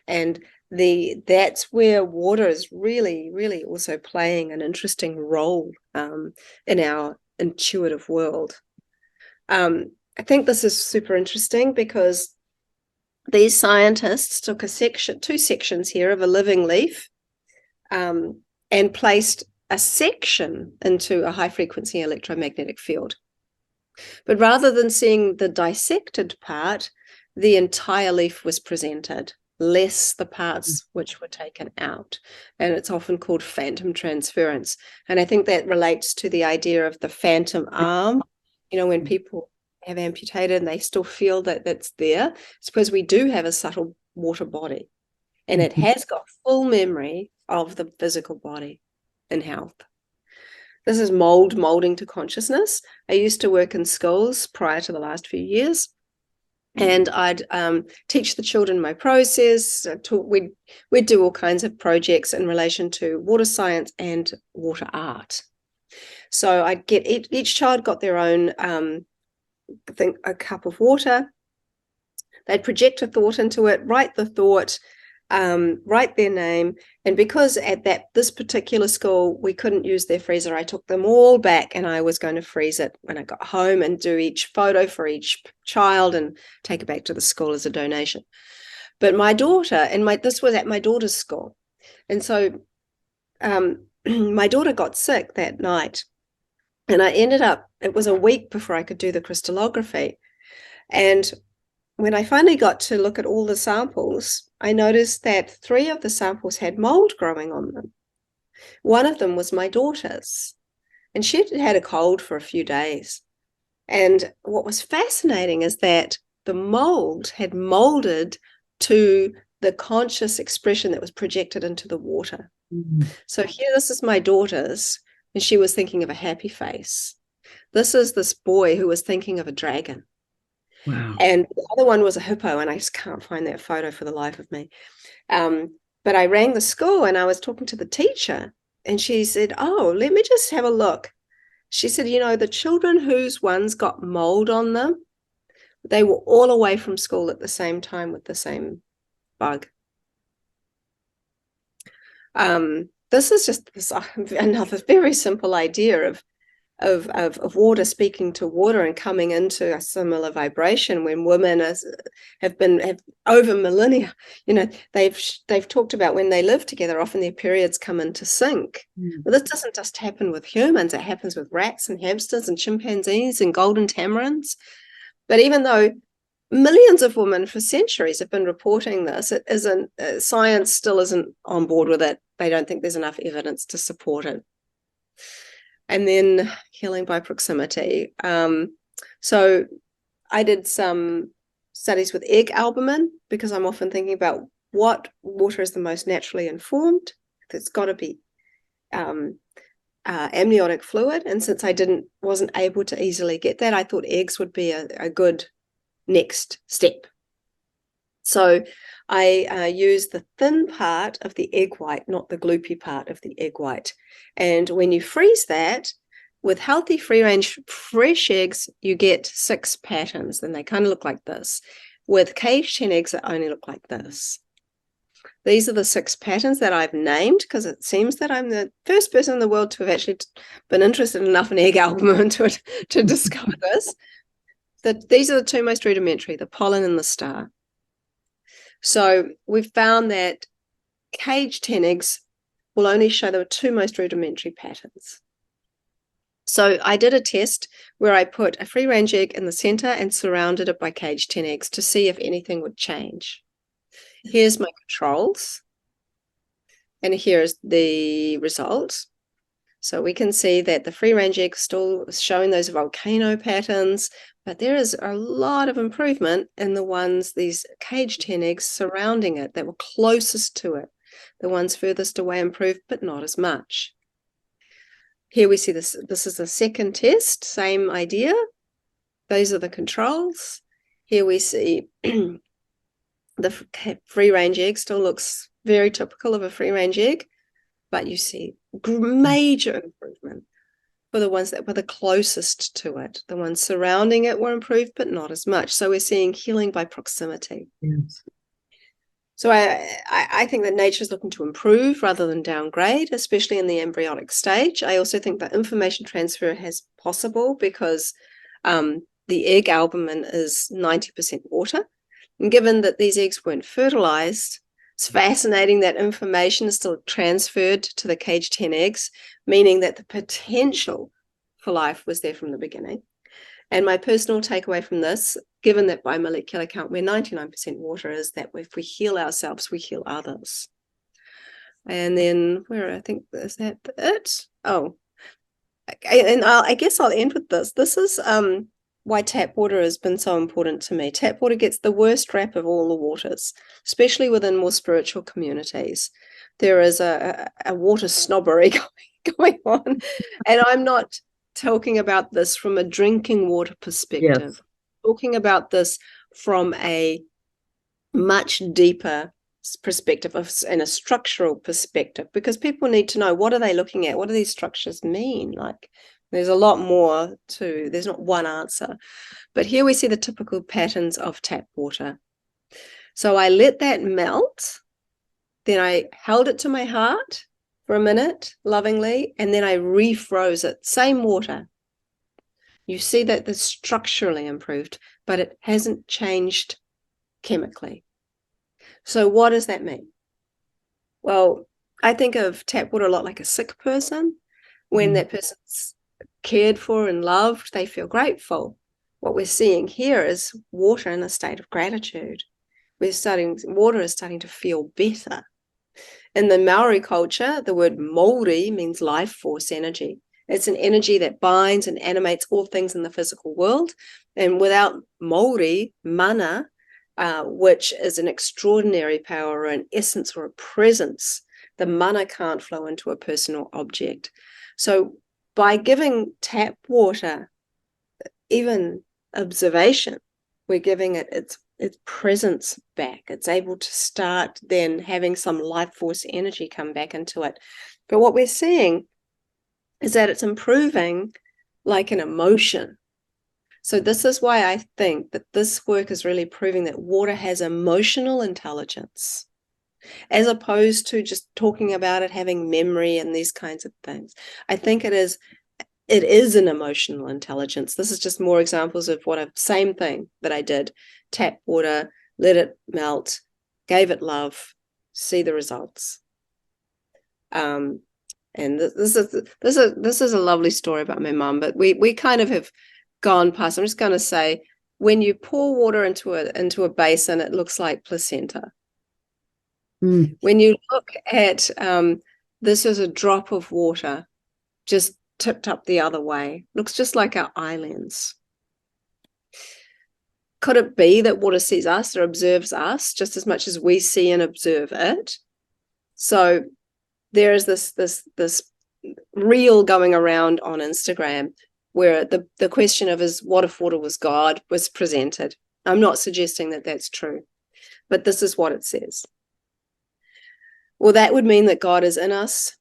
And that's where water is really, really also playing an interesting role in our intuitive world. I think this is super interesting because these scientists took two sections here of a living leaf and placed a section into a high-frequency electromagnetic field. But rather than seeing the dissected part, the entire leaf was presented, less the parts which were taken out. And it's often called phantom transference. And I think that relates to the idea of the phantom arm. You know, when people have amputated and they still feel that that's there, it's because we do have a subtle water body. And it has got full memory of the physical body in health. This is molding to consciousness. I used to work in schools prior to the last few years. And I'd teach the children my process. We'd do all kinds of projects in relation to water science and water art. So I'd get each child got their own, I think, a cup of water. They'd project a thought into it, write the thought, write their name. And because at this particular school, we couldn't use their freezer, I took them all back and I was going to freeze it when I got home and do each photo for each child and take it back to the school as a donation. But my daughter, this was at my daughter's school. And so my daughter got sick that night. And it was a week before I could do the crystallography. And when I finally got to look at all the samples, I noticed that 3 of the samples had mold growing on them. One of them was my daughter's, and she'd had a cold for a few days. And what was fascinating is that the mold had molded to the conscious expression that was projected into the water. So here, this is my daughter's, and she was thinking of a happy face. This is this boy who was thinking of a dragon. Wow. And the other one was a hippo, and I just can't find that photo for the life of me. But I rang the school and I was talking to the teacher, and she said, "Oh, let me just have a look." She said, "You know, the children whose ones got mold on them, they were all away from school at the same time with the same bug." This is just another very simple idea of water speaking to water and coming into a similar vibration. When women have over millennia, you know, they've talked about when they live together, often their periods come into sync. Well, this doesn't just happen with humans, it happens with rats and hamsters and chimpanzees and golden tamarins. But even though millions of women for centuries have been reporting this, it isn't, science still isn't on board with it. They don't think there's enough evidence to support it. And then healing by proximity. So I did some studies with egg albumin because I'm often thinking about what water is the most naturally informed. It's got to be amniotic fluid. And since I wasn't able to easily get that, I thought eggs would be a good next step. So I use the thin part of the egg white, not the gloopy part of the egg white. And when you freeze that, with healthy free-range fresh eggs, you get 6 patterns, and they kind of look like this. With caged hen eggs, they only look like this. These are the 6 patterns that I've named because it seems that I'm the first person in the world to have actually been interested enough in egg albumin to discover this. These are the 2 most rudimentary, the pollen and the star. So we've found that caged hen eggs will only show the 2 most rudimentary patterns. So I did a test where I put a free-range egg in the center and surrounded it by caged hen eggs to see if anything would change. Here's my controls, and here's the results. So we can see that the free-range egg still is showing those volcano patterns, but there is a lot of improvement in these caged hen eggs surrounding it that were closest to it. The ones furthest away improved, but not as much. Here we see this. This is the second test, same idea. Those are the controls. Here we see the free-range egg still looks very typical of a free-range egg, but you see major improvement. for the ones that were the closest to it. The ones surrounding it were improved, but not as much. So we're seeing healing by proximity. Yes. So I think that nature is looking to improve rather than downgrade, especially in the embryonic stage. I also think that information transfer is possible because the egg albumin is 90% water. And given that these eggs weren't fertilized, it's fascinating that information is still transferred to the caged hen eggs, meaning that the potential for life was there from the beginning. And my personal takeaway from this, given that by molecular count we're 99% water, is that if we heal ourselves, we heal others. And then I think, is that it? Oh, and I guess I'll end with this. This is why tap water has been so important to me. Tap water gets the worst rap of all the waters, especially within more spiritual communities. There is a water snobbery going on, and I'm not talking about this from a drinking water perspective. Yes. Talking about this from a much deeper perspective and a structural perspective, because people need to know, what are they looking at? What do these structures mean? Like, there's a lot more to, there's not one answer. But here we see the typical patterns of tap water. So I let that melt, then I held it to my heart for a minute, lovingly, and then I refroze it. Same water. You see that it's structurally improved, but it hasn't changed chemically. So what does that mean? Well, I think of tap water a lot like a sick person. When that person's cared for and loved, they feel grateful. What we're seeing here is water in a state of gratitude. Water is starting to feel better. In the Maori culture, the word mauri means life force energy. It's an energy that binds and animates all things in the physical world. And without mauri, mana, which is an extraordinary power or an essence or a presence, the mana can't flow into a person or object. So by giving tap water even observation, we're giving it its presence back. It's able to start then having some life force energy come back into it. But what we're seeing is that it's improving like an emotion. So this is why I think that this work is really proving that water has emotional intelligence, as opposed to just talking about it having memory and these kinds of things. I think it is an emotional intelligence. This is just more examples of same thing that I did. Tap water, let it melt, gave it love, see the results. And this is a lovely story about my mum, but we kind of have gone past. I'm just going to say, when you pour water into a basin, it looks like placenta. When you look at this is a drop of water just tipped up the other way, looks just like our eyelids. Could it be that water sees us or observes us just as much as we see and observe it? So there is this reel going around on Instagram where the question of what if water was God was presented. I'm not suggesting that that's true, but this is what it says. Well, that would mean that God is in us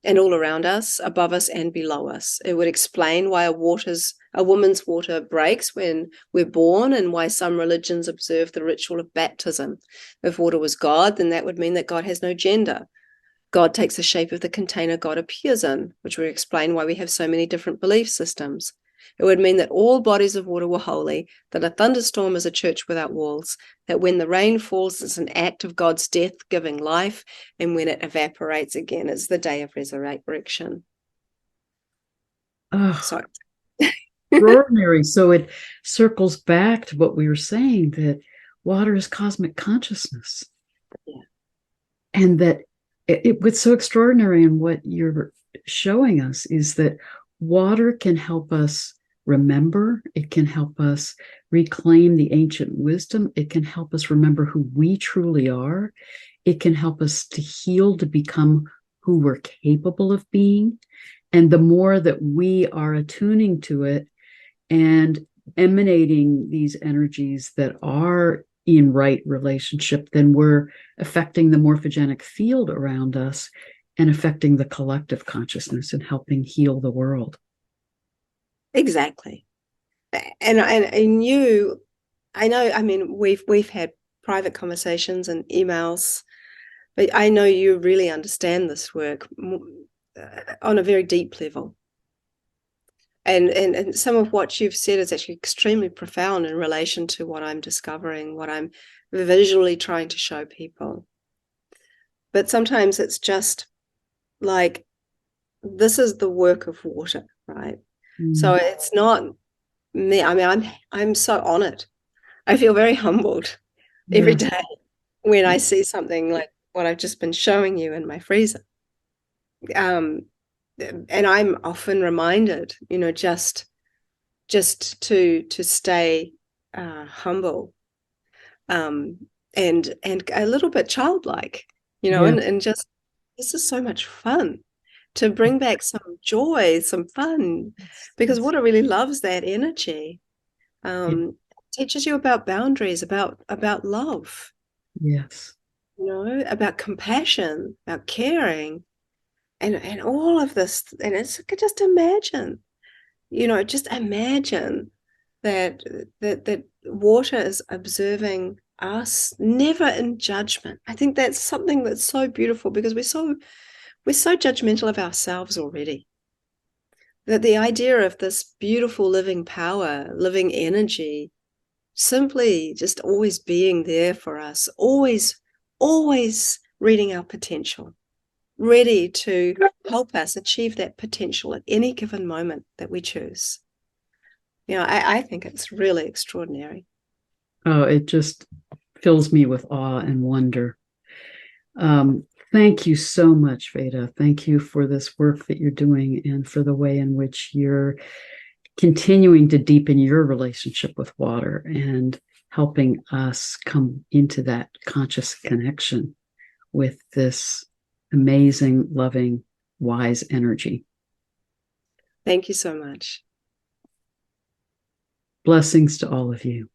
and all around us, above us and below us. It would explain why a woman's water breaks when we're born, and why some religions observe the ritual of baptism. If water was God, then that would mean that God has no gender. God takes the shape of the container God appears in, which would explain why we have so many different belief systems. It would mean that all bodies of water were holy, that a thunderstorm is a church without walls, that when the rain falls, it's an act of God's death giving life, and when it evaporates again, it's the day of resurrection. Oh, sorry. Extraordinary. So it circles back to what we were saying, that water is cosmic consciousness. Yeah. And that what's so extraordinary in what you're showing us is that water can help us remember. It can help us reclaim the ancient wisdom. It can help us remember who we truly are. It can help us to heal, to become who we're capable of being. And the more that we are attuning to it and emanating these energies that are in right relationship, then we're affecting the morphogenic field around us and affecting the collective consciousness and helping heal the world. Exactly. And you, I know, I mean, we've had private conversations and emails, but I know you really understand this work on a very deep level. And some of what you've said is actually extremely profound in relation to what I'm discovering, what I'm visually trying to show people. But sometimes it's just like, this is the work of water, right? So it's not me. I mean, I'm so honored. I feel very humbled every Yes. day when I see something like what I've just been showing you in my freezer. And I'm often reminded, just to stay humble, and a little bit childlike, Yeah. and just, this is so much fun to bring back some joy, some fun, because water really loves that energy. Yeah. Teaches you about boundaries, about love, Yes. about compassion, about caring, and all of this. And it's just imagine, just imagine that water is observing us, never in judgment. I think that's something that's so beautiful, because we're so judgmental of ourselves already. That the idea of this beautiful living power, living energy, simply just always being there for us, always reading our potential, ready to help us achieve that potential at any given moment that we choose. I think it's really extraordinary. Oh, it just fills me with awe and wonder. Thank you so much, Veda. Thank you for this work that you're doing and for the way in which you're continuing to deepen your relationship with water and helping us come into that conscious connection with this amazing, loving, wise energy. Thank you so much. Blessings to all of you.